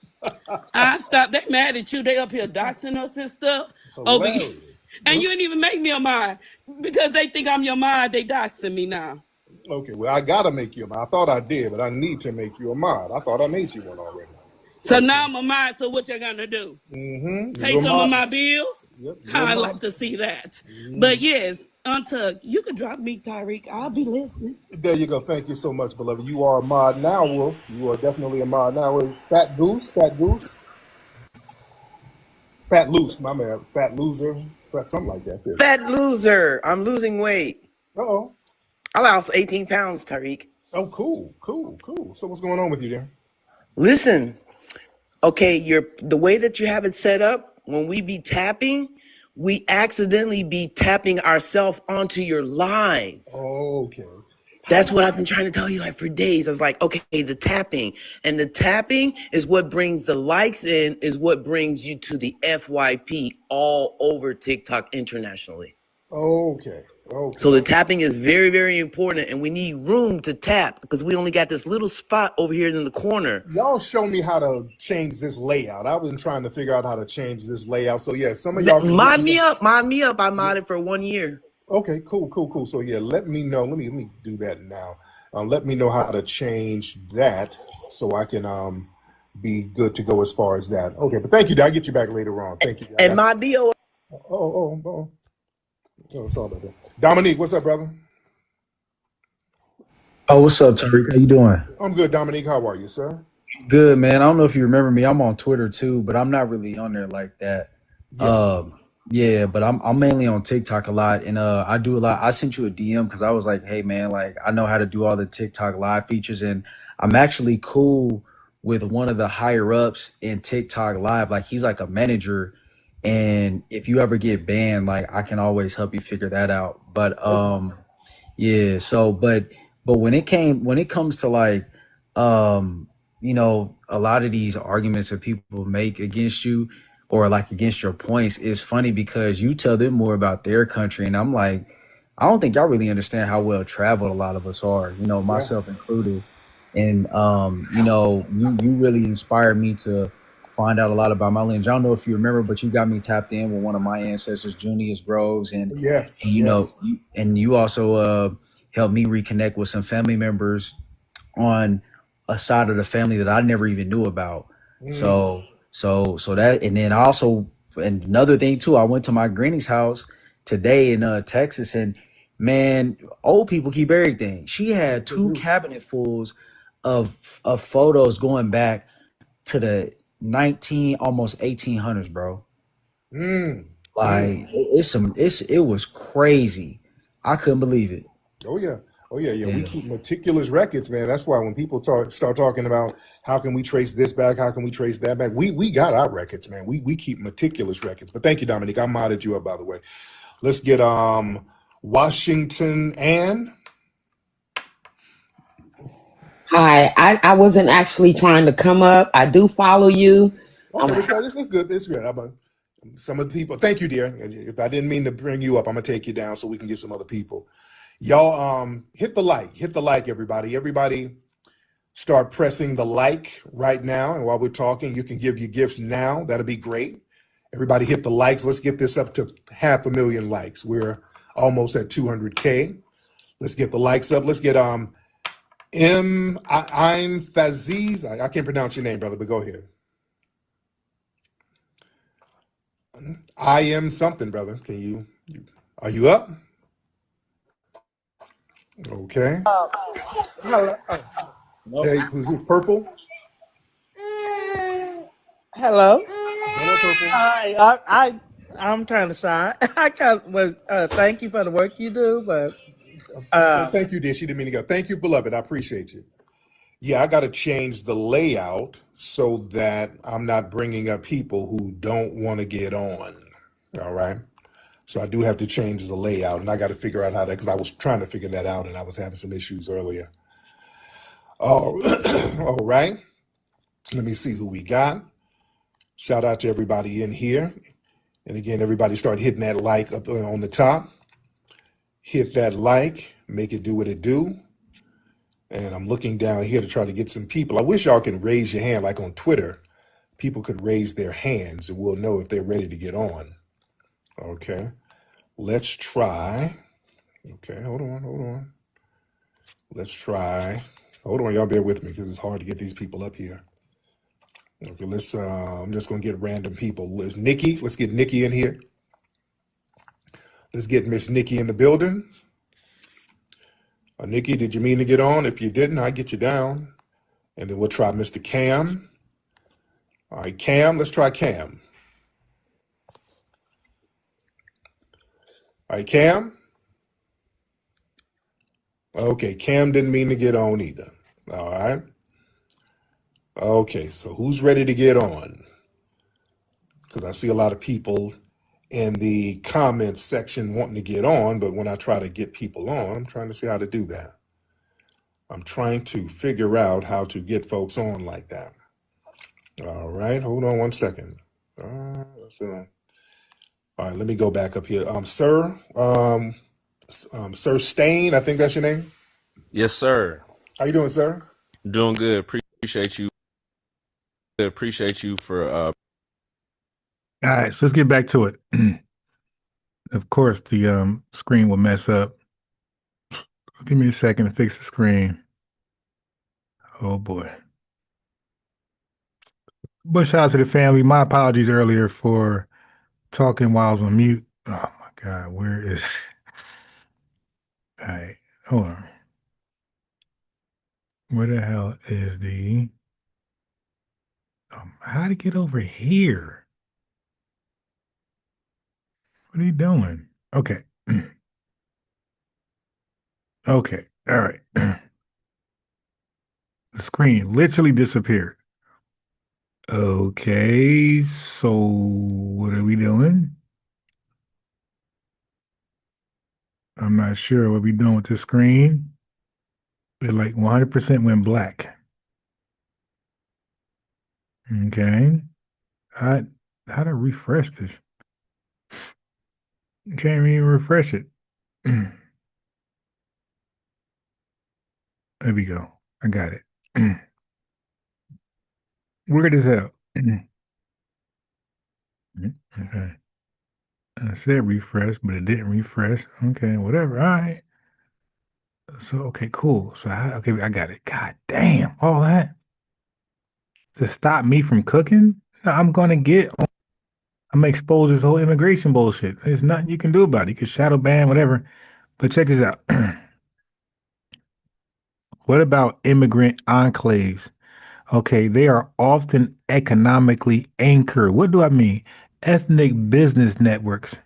I stop. They mad at you. They up here doxing us and stuff. Over here. And you didn't even make me a mod. Because they think I'm your mod, they doxing me now. Okay, well, I gotta make you a mod. I thought I did, but I need to make you a mod. I thought I made you one already. So now I'm a mod, so what you gonna do? Pay some of my bills? Yep, I'd like to see that. But yes, Untuck, you can drop me, Tyreek. I'll be listening. There you go. Thank you so much, beloved. You are a mod now, Wolf. You are definitely a mod now. Fat Goose, Fat Goose. Fat Loose, my man. Fat Loser. Something like that. Fat loser. I'm losing weight. Uh-oh. I lost 18 pounds, Tyreek. Oh, cool. So what's going on with you there? Listen, okay, the way that you have it set up, when we be tapping, we accidentally be tapping ourselves onto your live. Okay. That's what I've been trying to tell you like for days. I was like, okay, the tapping. And the tapping is what brings the likes in, is what brings you to the FYP all over TikTok internationally. Okay. So the tapping is very, very important, and we need room to tap because we only got this little spot over here in the corner. Y'all show me how to change this layout. I've been trying to figure out how to change this layout. So yeah, some of y'all can mod me up. I modded for 1 year. Okay, cool. So yeah, let me know. Let me do that now. Let me know how to change that so I can be good to go as far as that. Okay, but thank you. I'll get you back later on. Thank you. And my deal. Oh, sorry about that. Dominique, what's up, brother? Oh, what's up, Tariq? How you doing? I'm good, Dominique. How are you, sir? Good, man. I don't know if you remember me. I'm on Twitter too, but I'm not really on there like that. Yeah, but I'm mainly on TikTok a lot, and I do a lot. I sent you a DM because I was like, hey, man, like I know how to do all the TikTok live features, and I'm actually cool with one of the higher ups in TikTok live. Like he's like a manager, and if you ever get banned, like I can always help you figure that out. But yeah, so but when it comes to like a lot of these arguments that people make against you or like against your points, it's funny because you tell them more about their country, and I'm like, I don't think y'all really understand how well traveled a lot of us are, myself included. And you really inspired me to find out a lot about my lineage. I don't know if you remember, but you got me tapped in with one of my ancestors, Junius Groves, and you also helped me reconnect with some family members on a side of the family that I never even knew about. So that, and then also, and another thing too, I went to my granny's house today in Texas, and man, old people keep everything. She had two cabinet fulls of photos going back to the almost 1800s, bro. Like it was crazy. I couldn't believe it. Oh yeah. We keep meticulous records, man. That's why when people start talking about how can we trace this back, how can we trace that back, we got our records, man. We keep meticulous records. But thank you, Dominique. I modded you up, by the way. Let's get Washington Ann. Hi, I wasn't actually trying to come up. I do follow you. Okay, this is good. This is good. Some of the people, thank you, dear. If I didn't mean to bring you up, I'm gonna take you down so we can get some other people. Y'all, hit the like, everybody. Everybody, start pressing the like right now. And while we're talking, you can give your gifts now. That'll be great. Everybody, hit the likes. Let's get this up to 500,000 likes. We're almost at 200K. Let's get the likes up. Let's get I'm Faziz. I can't pronounce your name, brother, but go ahead. I am something, brother. Are you up? Okay. Hello. No. Hey, who's this? Purple? Hello. Hello, Purple. Hi. I'm kind of shy. I kind of was. Thank you for the work you do, but Thank you, dear. She didn't mean to go. Thank you, beloved. I appreciate you. Yeah, I got to change the layout so that I'm not bringing up people who don't want to get on. All right. So I do have to change the layout, and I got to figure out how that, because I was trying to figure that out and I was having some issues earlier. All all right. Let me see who we got. Shout out to everybody in here. And again, everybody start hitting that like up on the top. Hit that like, make it do what it do. And I'm looking down here to try to get some people. I wish y'all can raise your hand like on Twitter. People could raise their hands and we'll know if they're ready to get on. Okay. Let's try. Okay, hold on. Let's try. Hold on, y'all bear with me because it's hard to get these people up here. Okay, I'm just gonna get random people. Let's get Nikki in here. Let's get Miss Nikki in the building. Nikki, did you mean to get on? If you didn't, I get you down. And then we'll try Mr. Cam. All right, Cam, let's try Cam. All right, Cam. Okay, Cam didn't mean to get on either. All right. Okay, so who's ready to get on? Because I see a lot of people in the comments section wanting to get on, but when I try to get people on, I'm trying to see how to do that. I'm trying to figure out how to get folks on like that. All right, hold on one second. All right, let me go back up here. Sir Stain, I think that's your name. Yes, sir. How you doing, sir? Doing good. Appreciate you. Appreciate you for All right, so let's get back to it. Of course, the screen will mess up. Give me a second to fix the screen. Oh boy. But shout out to the family. My apologies earlier for talking while I was on mute. Oh my God, where is? All right, hold on. Where the hell is the? How to get over here? What are you doing? Okay. Okay. All right. The screen literally disappeared. Okay. So what are we doing? I'm not sure what we're doing with the screen. It like 100% went black. Okay. How to refresh this? Can't even refresh it. There we go. I got it. Weird as hell. Okay. I said refresh, but it didn't refresh. Okay, whatever. All right. So, okay, cool. So, okay, I got it. God damn, all that to stop me from cooking? No, I'm going to expose this whole immigration bullshit. There's nothing you can do about it. You can shadow ban, whatever. But check this out. What about immigrant enclaves? Okay, they are often economically anchored. What do I mean? Ethnic business networks.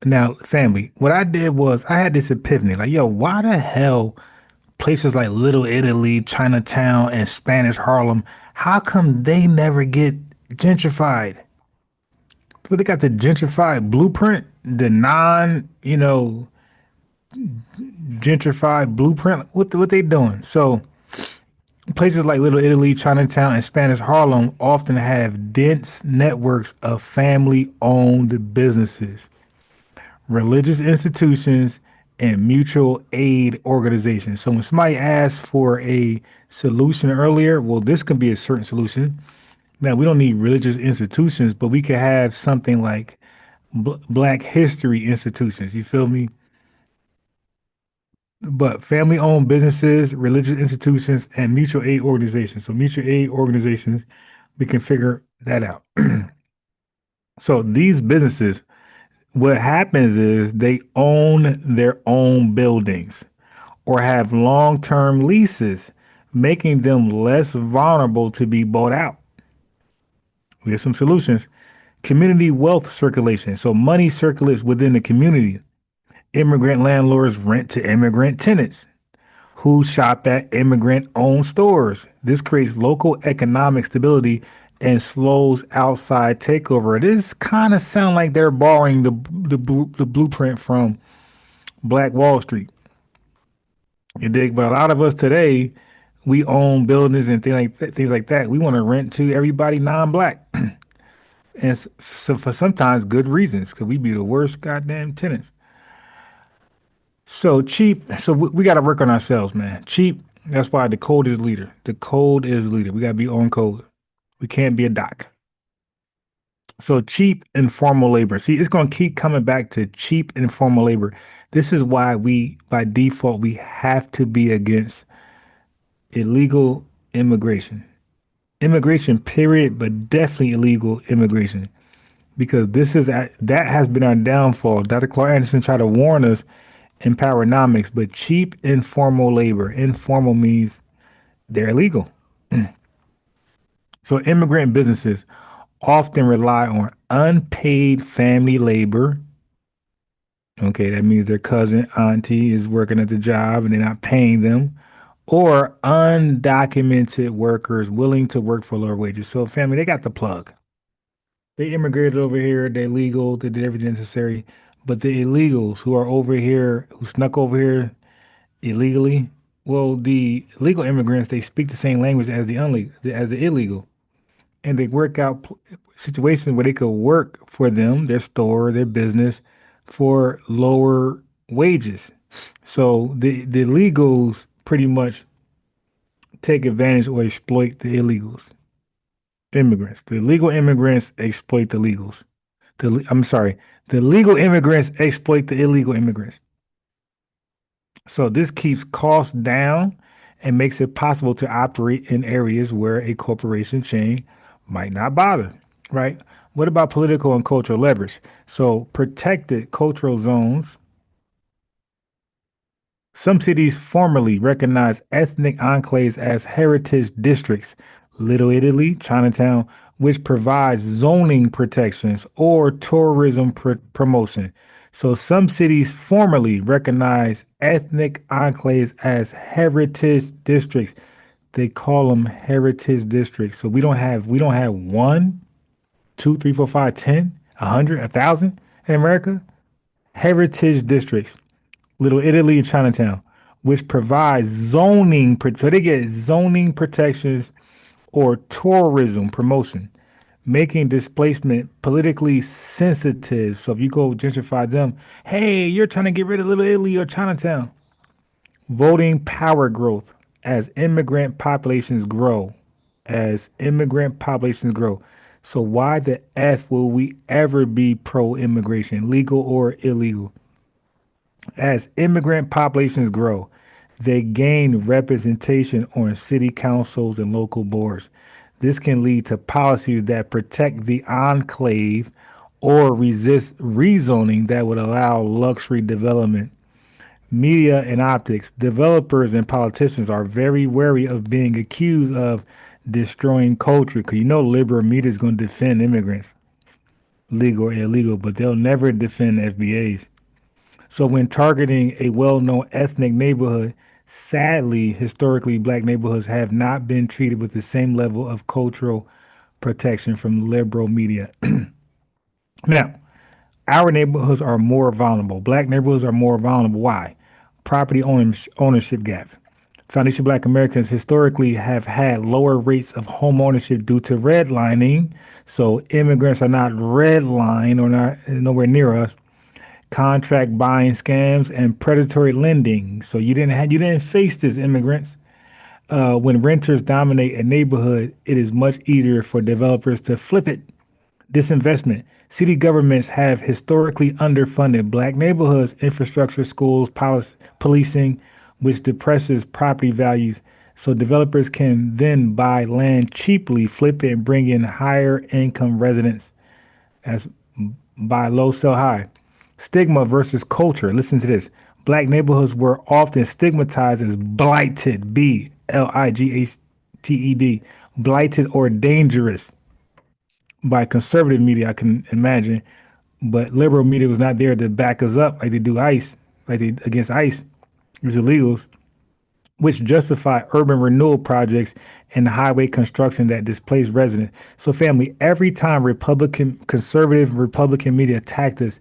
Now, family, what I did was I had this epiphany. Like, yo, why the hell places like Little Italy, Chinatown, and Spanish Harlem, how come they never get gentrified? Well, they got the gentrified blueprint, the gentrified blueprint. What they doing? So places like Little Italy, Chinatown, and Spanish Harlem often have dense networks of family-owned businesses, religious institutions, and mutual aid organizations. So when somebody asks for a solution earlier, well, this could be a certain solution. Now, we don't need religious institutions, but we could have something like Black history institutions. You feel me? But family-owned businesses, religious institutions, and mutual aid organizations. So mutual aid organizations, we can figure that out. So these businesses, what happens is they own their own buildings or have long-term leases, making them less vulnerable to be bought out. Here's some solutions. Community wealth circulation. So money circulates within the community. Immigrant landlords rent to immigrant tenants who shop at immigrant-owned stores. This creates local economic stability and slows outside takeover. This kind of sound like they're borrowing the blueprint from Black Wall Street. You dig? But a lot of us today, we own buildings and things like that. We want to rent to everybody non-black, and so for sometimes good reasons, because we be the worst goddamn tenants. So cheap. So we got to work on ourselves, man. Cheap. That's why the code is leader. The code is leader. We got to be on code. We can't be a doc. So cheap informal labor. See, it's going to keep coming back to cheap informal labor. This is why we, by default, we have to be against illegal immigration. Immigration, period, but definitely illegal immigration. Because that has been our downfall. Dr. Clark Anderson tried to warn us in Powernomics, but cheap informal labor. Informal means they're illegal. So immigrant businesses often rely on unpaid family labor. Okay, that means their cousin, auntie is working at the job and they're not paying them. Or undocumented workers willing to work for lower wages. So family, they got the plug. They immigrated over here, they're legal, they did everything necessary. But the illegals who are over here, who snuck over here illegally, well, the legal immigrants, they speak the same language as the illegal. And they work out situations where they could work for them, their store, their business, for lower wages. So the illegals pretty much take advantage or exploit the immigrants. The legal immigrants exploit the legals. The legal immigrants exploit the illegal immigrants. So this keeps costs down and makes it possible to operate in areas where a corporation chain might not bother, right? What about political and cultural leverage? So protected cultural zones. Some cities formally recognize ethnic enclaves as heritage districts. Little Italy, Chinatown, which provides zoning protections or tourism promotion. So some cities formally recognize ethnic enclaves as heritage districts. They call them heritage districts. So we don't have 1, 2, 3, 4, 5, 10, 100, 1,000 in America. Heritage districts. Little Italy and Chinatown, which provides zoning. So they get zoning protections or tourism promotion, making displacement politically sensitive. So if you go gentrify them, hey, you're trying to get rid of Little Italy or Chinatown. Voting power growth as immigrant populations grow. So why the F will we ever be pro-immigration, legal or illegal? As immigrant populations grow, they gain representation on city councils and local boards. This can lead to policies that protect the enclave or resist rezoning that would allow luxury development. Media and optics, developers and politicians are very wary of being accused of destroying culture, because liberal media is going to defend immigrants, legal or illegal, but they'll never defend FBAs. So when targeting a well-known ethnic neighborhood, sadly, historically, black neighborhoods have not been treated with the same level of cultural protection from liberal media. Now, our neighborhoods are more vulnerable. Black neighborhoods are more vulnerable. Why? Property ownership gap. Foundation Black Americans historically have had lower rates of home ownership due to redlining. So immigrants are not redlined or not nowhere near us. Contract buying scams and predatory lending. So you didn't face this, immigrants. When renters dominate a neighborhood, it is much easier for developers to flip it. Disinvestment. City governments have historically underfunded black neighborhoods, infrastructure, schools, policing, which depresses property values. So developers can then buy land cheaply, flip it, and bring in higher income residents. As buy low, sell high. Stigma versus culture. Listen to this. Black neighborhoods were often stigmatized as blighted, Bligted, blighted or dangerous by conservative media, I can imagine. But liberal media was not there to back us up like they do ICE, like they against ICE, these illegals, which justify urban renewal projects and highway construction that displace residents. So, family, every time conservative Republican media attacked us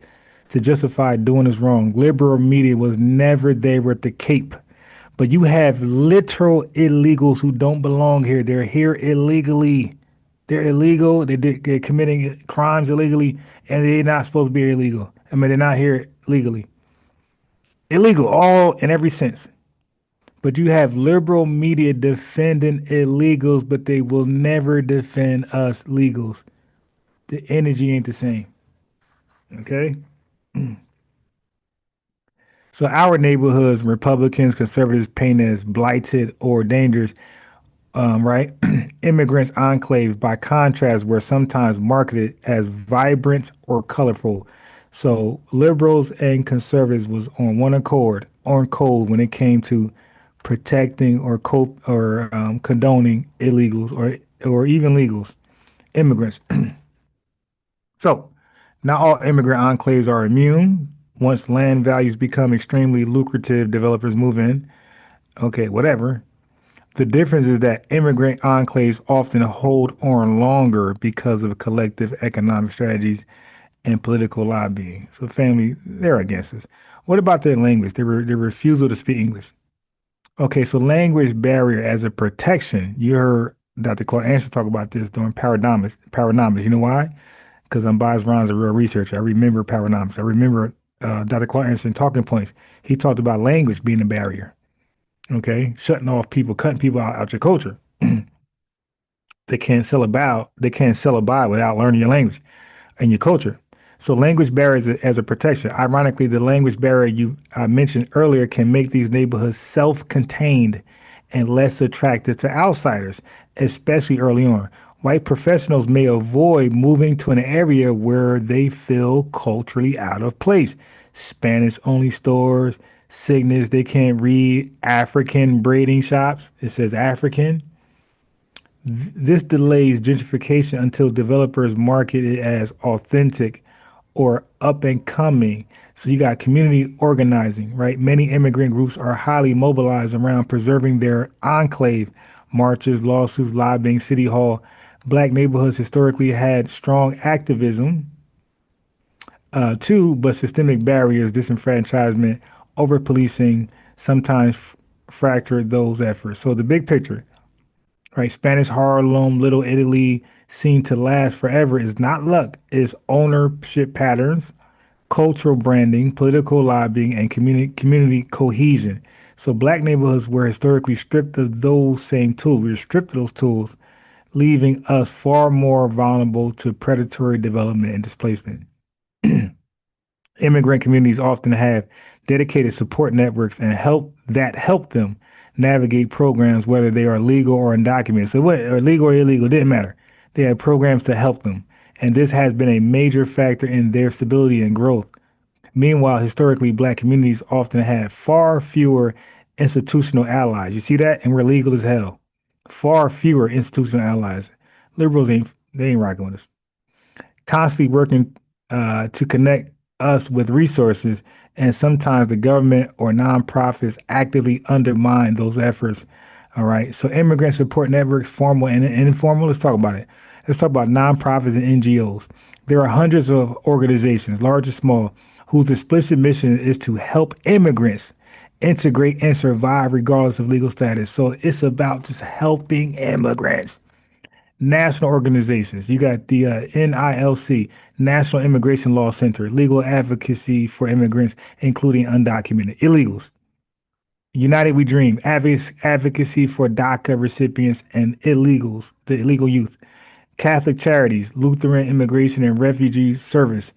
to justify doing us wrong, liberal media was never there with the cape. But you have literal illegals who don't belong here. They're here illegally. They're illegal. They're committing crimes illegally, and they're not supposed to be illegal. I mean, they're not here legally. Illegal, all in every sense. But you have liberal media defending illegals, but they will never defend us legals. The energy ain't the same. Okay? So our neighborhoods, Republicans, conservatives paint as blighted or dangerous, right? Immigrants enclaves, by contrast, were sometimes marketed as vibrant or colorful. So liberals and conservatives was on one accord, on code when it came to protecting or condoning illegals or even legals, immigrants. So not all immigrant enclaves are immune. Once land values become extremely lucrative, developers move in. Okay, whatever. The difference is that immigrant enclaves often hold on longer because of collective economic strategies and political lobbying. So family, they're against us. What about their language? Their refusal to speak English. Okay, so language barrier as a protection. You heard Dr. Clark Anderson talk about this during Paranomics. You know why? Because I'm Boz Ron's a real researcher. I remember Paranomics. I remember Dr. Clark Anderson talking points. He talked about language being a barrier. Okay, shutting off people, cutting people out your culture. They can't sell a buy without learning your language and your culture. So language barriers as a protection. Ironically, the language barrier I mentioned earlier can make these neighborhoods self-contained and less attractive to outsiders, especially early on. White professionals may avoid moving to an area where they feel culturally out of place. Spanish-only stores, sickness they can't read, African braiding shops. It says African. This delays gentrification until developers market it as authentic or up and coming. So you got community organizing, right? Many immigrant groups are highly mobilized around preserving their enclave. Marches, lawsuits, lobbying, city hall. Black neighborhoods historically had strong activism too, but systemic barriers, disenfranchisement, over policing sometimes fracture those efforts. So the big picture, right? Spanish Harlem, Little Italy, seem to last forever is not luck. It's ownership patterns, cultural branding, political lobbying, and community cohesion. So black neighborhoods were historically stripped of those same tools. We were stripped of those tools, leaving us far more vulnerable to predatory development and displacement. Immigrant communities often have dedicated support networks and help them navigate programs, whether they are legal or undocumented. So whether legal or illegal, didn't matter. They have programs to help them. And this has been a major factor in their stability and growth. Meanwhile, historically, black communities often had far fewer institutional allies. You see that? And we're legal as hell. Far fewer institutional allies. Liberals they ain't rocking with us. Constantly working to connect us with resources, and sometimes the government or nonprofits actively undermine those efforts. All right. So immigrant support networks, formal and informal. Let's talk about it. Let's talk about nonprofits and NGOs. There are hundreds of organizations, large and small, whose explicit mission is to help immigrants integrate and survive regardless of legal status. So it's about just helping immigrants. National organizations. You got the NILC, National Immigration Law Center, legal advocacy for immigrants, including undocumented illegals. United We Dream, advocacy for DACA recipients and illegals, the illegal youth. Catholic Charities, Lutheran Immigration and Refugee Service,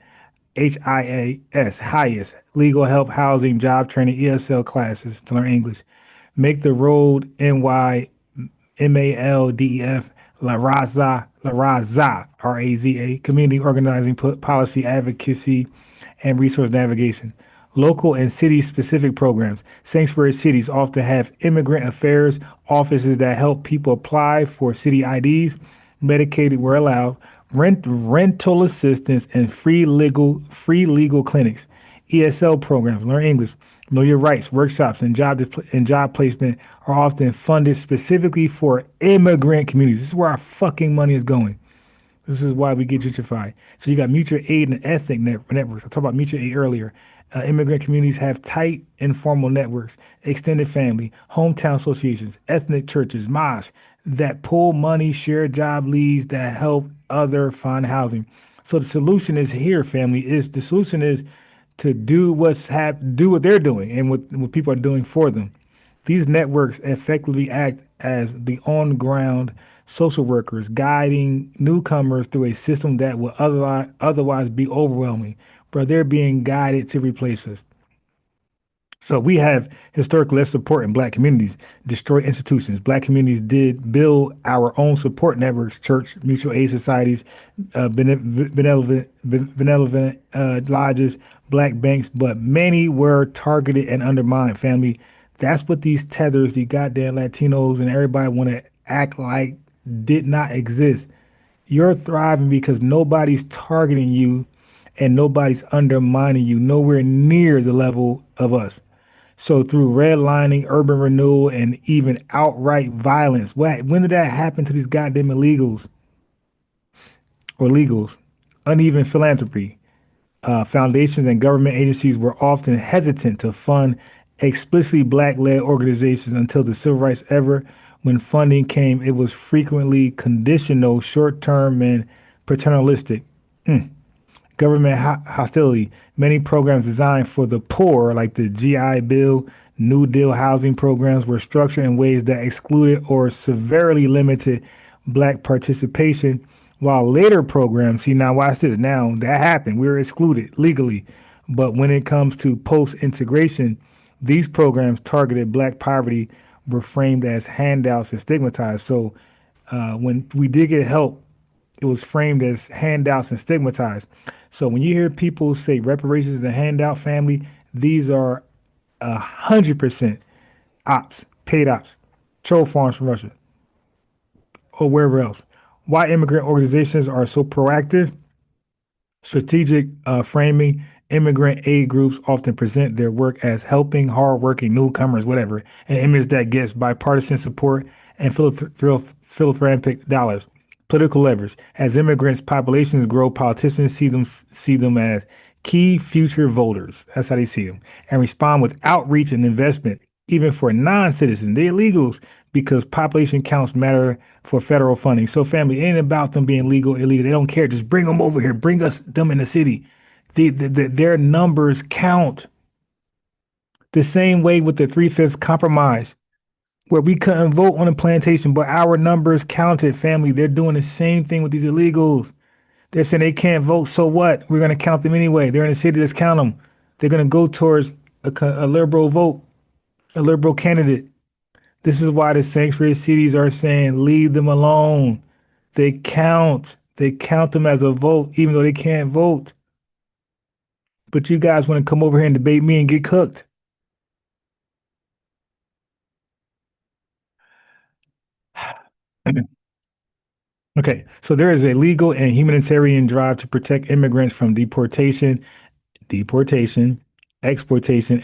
HIAS, legal help, housing, job training, ESL classes to learn English. Make the Road, NY, MALDEF, La Raza, RAZA, community organizing, policy advocacy, and resource navigation. Local and city-specific programs. Sanctuary cities often have immigrant affairs offices that help people apply for city IDs, Medicaid where allowed, rental assistance, and free legal clinics. ESL programs, learn English, know your rights, workshops, and job placement are often funded specifically for immigrant communities. This is where our fucking money is going. This is why we get gentrified. So you got mutual aid and ethnic networks. I talked about mutual aid earlier. Immigrant communities have tight informal networks, extended family, hometown associations, ethnic churches, mosques that pull money, share job leads that help other find housing. So the solution is here, family. Is the solution is to do what they're doing and what people are doing for them. These networks effectively act as the on-ground social workers, guiding newcomers through a system that would otherwise be overwhelming, but they're being guided to replace us. So we have historically less support in black communities, destroy institutions. Black communities did build our own support networks, church, mutual aid societies, benevolent lodges, black banks, but many were targeted and undermined, family. That's what these tethers, the goddamn Latinos and everybody want to act like did not exist. You're thriving because nobody's targeting you and nobody's undermining you, nowhere near the level of us. So through redlining, urban renewal, and even outright violence, when did that happen to these goddamn illegals or legals? Uneven philanthropy. Foundations and government agencies were often hesitant to fund explicitly black-led organizations until the civil rights era. When funding came, it was frequently conditional, short-term, and paternalistic. Government hostility. Many programs designed for the poor, like the GI Bill, New Deal housing programs, were structured in ways that excluded or severely limited black participation, while later programs, see now watch this, now that happened, we were excluded legally. But when it comes to post-integration, these programs targeted black poverty were framed as handouts and stigmatized. So when we did get help, it was framed as handouts and stigmatized. So when you hear people say reparations is a handout, family, these are 100% ops, paid ops, troll farms from Russia or wherever else. Why immigrant organizations are so proactive? Strategic framing. Immigrant aid groups often present their work as helping hardworking newcomers, whatever, an image that gets bipartisan support and philanthropic dollars. Political levers. As immigrants' populations grow, politicians see them as key future voters. That's how they see them, and respond with outreach and investment, even for non-citizens, the illegals, because population counts matter for federal funding. So, family, it ain't about them being legal, illegal. They don't care. Just bring them over here. Bring them in the city. Their numbers count. The same way with the 3/5 compromise, where we couldn't vote on a plantation, but our numbers counted, family. They're doing the same thing with these illegals. They're saying they can't vote, so what? We're going to count them anyway. They're in the city, let's count them. They're going to go towards a liberal vote, a liberal candidate. This is why the sanctuary cities are saying, leave them alone. They count. They count them as a vote, even though they can't vote. But you guys want to come over here and debate me and get cooked. Okay, so there is a legal and humanitarian drive to protect immigrants from deportation, exploitation,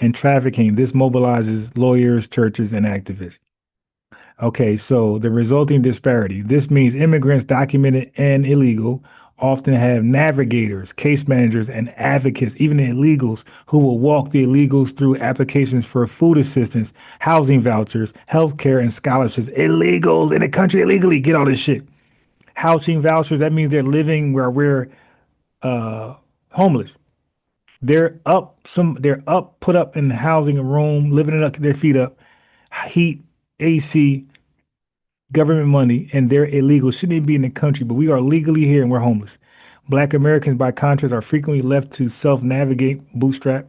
and trafficking. This mobilizes lawyers, churches, and activists. Okay, so the resulting disparity. This means immigrants, documented and illegal, often have navigators, case managers, and advocates, even the illegals, who will walk the illegals through applications for food assistance, housing vouchers, healthcare, and scholarships. Illegals in the country illegally get all this shit. Housing vouchers, that means they're living where we're homeless. They're put up in housing, a room, living it up, their feet up, heat, AC, government money, and they're illegal. Shouldn't even be in the country, but we are legally here and we're homeless. Black Americans, by contrast, are frequently left to self-navigate, bootstrap,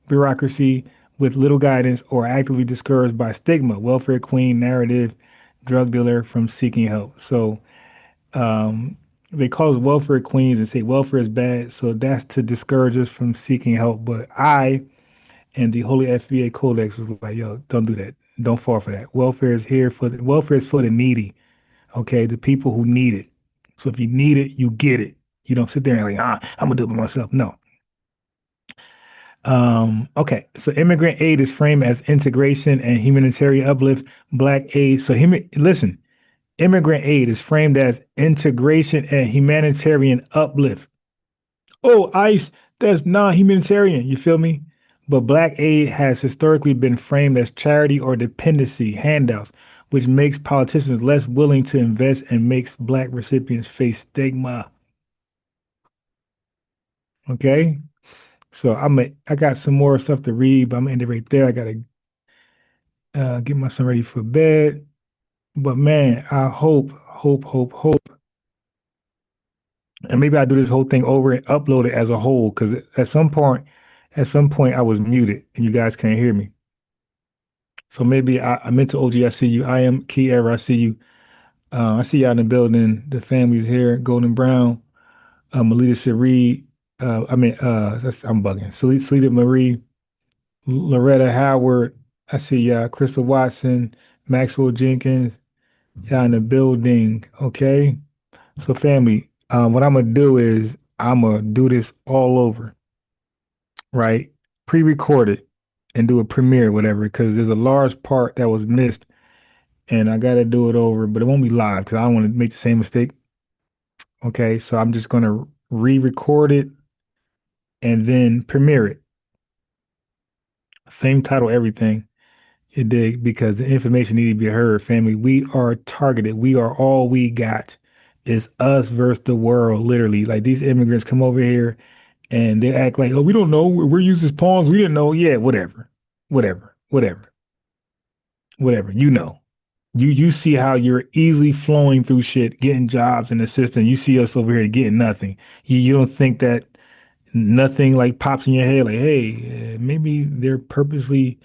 bureaucracy with little guidance, or actively discouraged by stigma, welfare queen narrative, drug dealer from seeking help. So they call us welfare queens and say welfare is bad. So that's to discourage us from seeking help. But I and the Holy FBA Codex was like, yo, don't do that. Don't fall for that. Welfare is for the needy. Okay, the people who need it. So if you need it, you get it. You don't sit there and like, I'm gonna do it by myself. No. Okay, so immigrant aid is framed as integration and humanitarian uplift. Black aid. So listen, immigrant aid is framed as integration and humanitarian uplift. Oh, ICE, that's non-humanitarian. You feel me? But Black aid has historically been framed as charity or dependency handouts, which makes politicians less willing to invest and makes Black recipients face stigma. Okay, so I got some more stuff to read, but I'm gonna end it right there. I gotta get my son ready for bed. But man, I hope, and maybe I'll do this whole thing over and upload it as a whole, because at some point I was muted and you guys can't hear me. So maybe I meant to OG, I see you. I am Kiera, I see you. I see y'all in the building. The family's here. Golden Brown, Melita Siri, I'm bugging. Salita Marie, Loretta Howard. I see y'all. Crystal Watson, Maxwell Jenkins. Y'all in the building. Okay. So family, what I'm gonna do is I'm gonna do this all over, right? Pre-record it and do a premiere, whatever, because there's a large part that was missed, and I gotta do it over, but it won't be live because I don't want to make the same mistake. Okay, so I'm just gonna re-record it and then premiere it. Same title, everything. You dig? Because the information needs to be heard, family. We are targeted. We are all we got. It's us versus the world, literally. Like these immigrants come over here and they act like, oh, we don't know. We're using pawns. We didn't know. Yeah, whatever. You know. You see how you're easily flowing through shit, getting jobs in the system. You see us over here getting nothing. You don't think that nothing like pops in your head like, hey, maybe they're purposely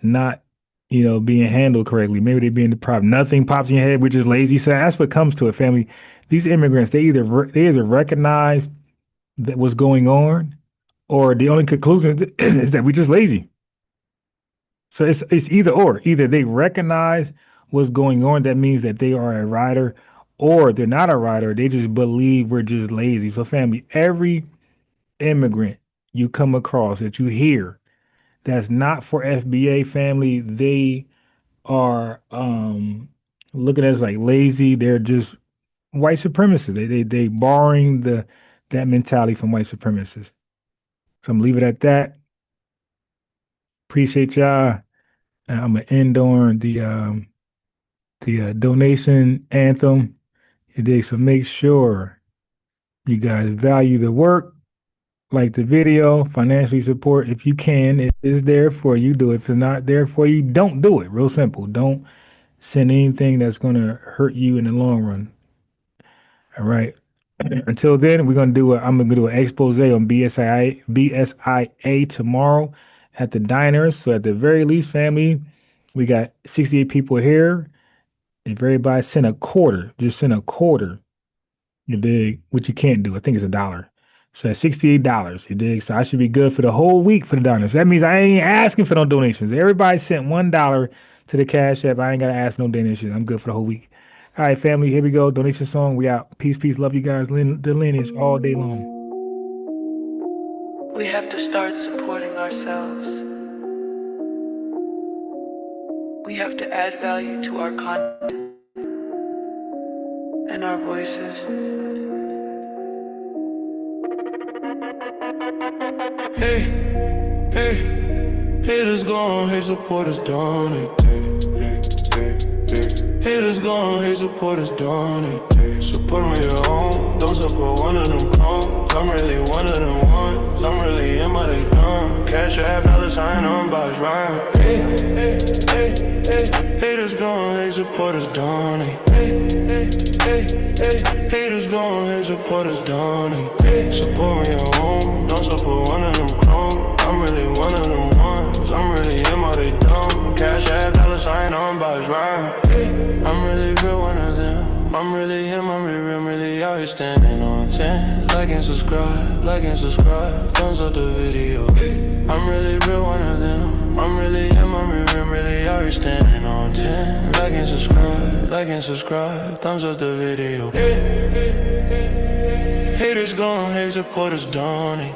not, being handled correctly. Maybe they're being deprived. Nothing pops in your head. We're just lazy. So that's what comes to it, family. These immigrants, they either recognize that what's going on, or the only conclusion is that we're just lazy. So it's either or. Either they recognize what's going on, that means that they are a rider, or they're not a rider. They just believe we're just lazy. So family, every immigrant you come across that you hear that's not for FBA, family, they are looking at us like lazy. They're just white supremacists. They borrowing that mentality from white supremacists. So I'm gonna leave it at that. Appreciate y'all. I'm gonna end on the donation anthem. You dig? So make sure you guys value the work, like the video, financially support if you can. If it's there for you, do it. If it's not there for you, don't do it. Real simple. Don't send anything that's gonna hurt you in the long run. All right. Until then, I'm gonna do an expose on BSIA tomorrow at the diners. So at the very least, family, we got 68 people here. If everybody send a quarter, just send a quarter. You dig? Which you can't do. I think it's $1. So that's $68. You dig? So I should be good for the whole week for the diners. That means I ain't asking for no donations. Everybody sent $1 to the Cash App. I ain't gotta ask no donations. I'm good for the whole week. All right, family, here we go. Donation song. We out. Peace, peace. Love you guys. The lineage all day long. We have to start supporting ourselves. We have to add value to our content and our voices. Hey, haters gone, hate supporters done it. Haters gone, hate supporters done it. Support on your own, don't support one of them clones. I'm really one of them ones, I'm really in my they done. Cash App, $sign on box round. Haters gone, hate supporters done it. Haters gone, hate supporters done it. Support on your own, don't support one of them clones. I'm really one of them ones, I'm really in my they done. Cash App, $sign on box round. I'm really real one of them. I'm really him, I'm really out here standing on 10. like and subscribe, like and subscribe, thumbs up the video. I'm really real, one of them. I'm really him, I'm really out here standing on 10. Like and subscribe, thumbs up the video. Haters gone, hate supporters donate.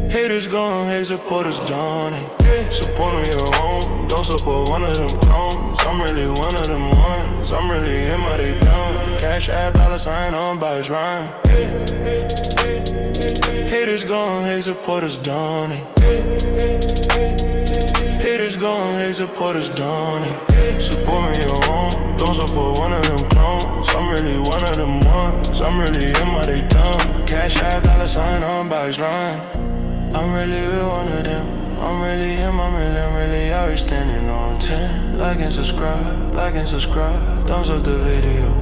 Haters gone, hate supporters donate. Support me your own, don't support one of them clones. I'm really one of them ones, I'm really him, how they dumb. Cash app, $ on by his rhyme. Haters gone, hate supporters donate. Haters gone, hate supporters donate. Support me your own, don't support one of them clones. I'm really one of them ones, I'm really him, how they dumb. Cash app, $ on by his rhyme. I'm really real, one of them. I'm really him, I'm really out here standing on 10. Like and subscribe, thumbs up the video.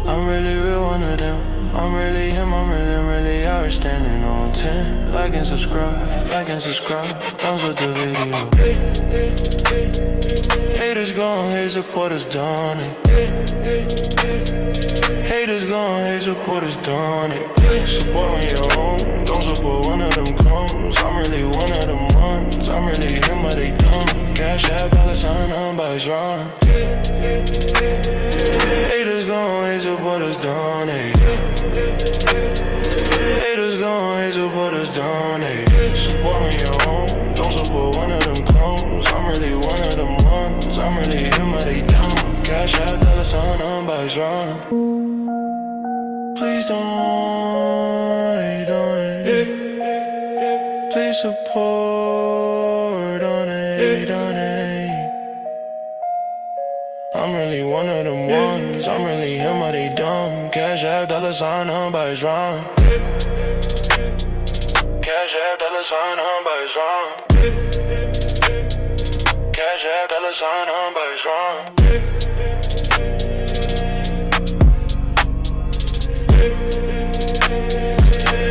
I'm really real, one of them. I'm really him, I'm really out here standing on 10. Like and subscribe, thumbs up the video. Haters gone, hate supporters donate. Haters gone, hate supporters donate. Support me your own, don't support one of them clones. I'm really one of them ones, I'm really him, but they dumb. Cash app, $ on by his rhyme. Haters gone, hate supporters donate. Haters gone, hate supporters donate. Support me your own, don't support one of them clones. I'm really one of them ones, I'm really him, but they dumb. Cash app, $ on by his rhyme. Please don't, please support, donate. I'm really one of them ones, I'm really him, how they dumb. Cash app, $ on by his rhyme. Cash app, $ on by his rhyme. Cash app, $ on by his rhyme.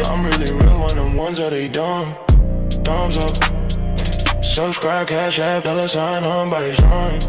I'm really real, one of them ones that they dumb. Thumbs up, subscribe, cash app, $ on by his rhyme.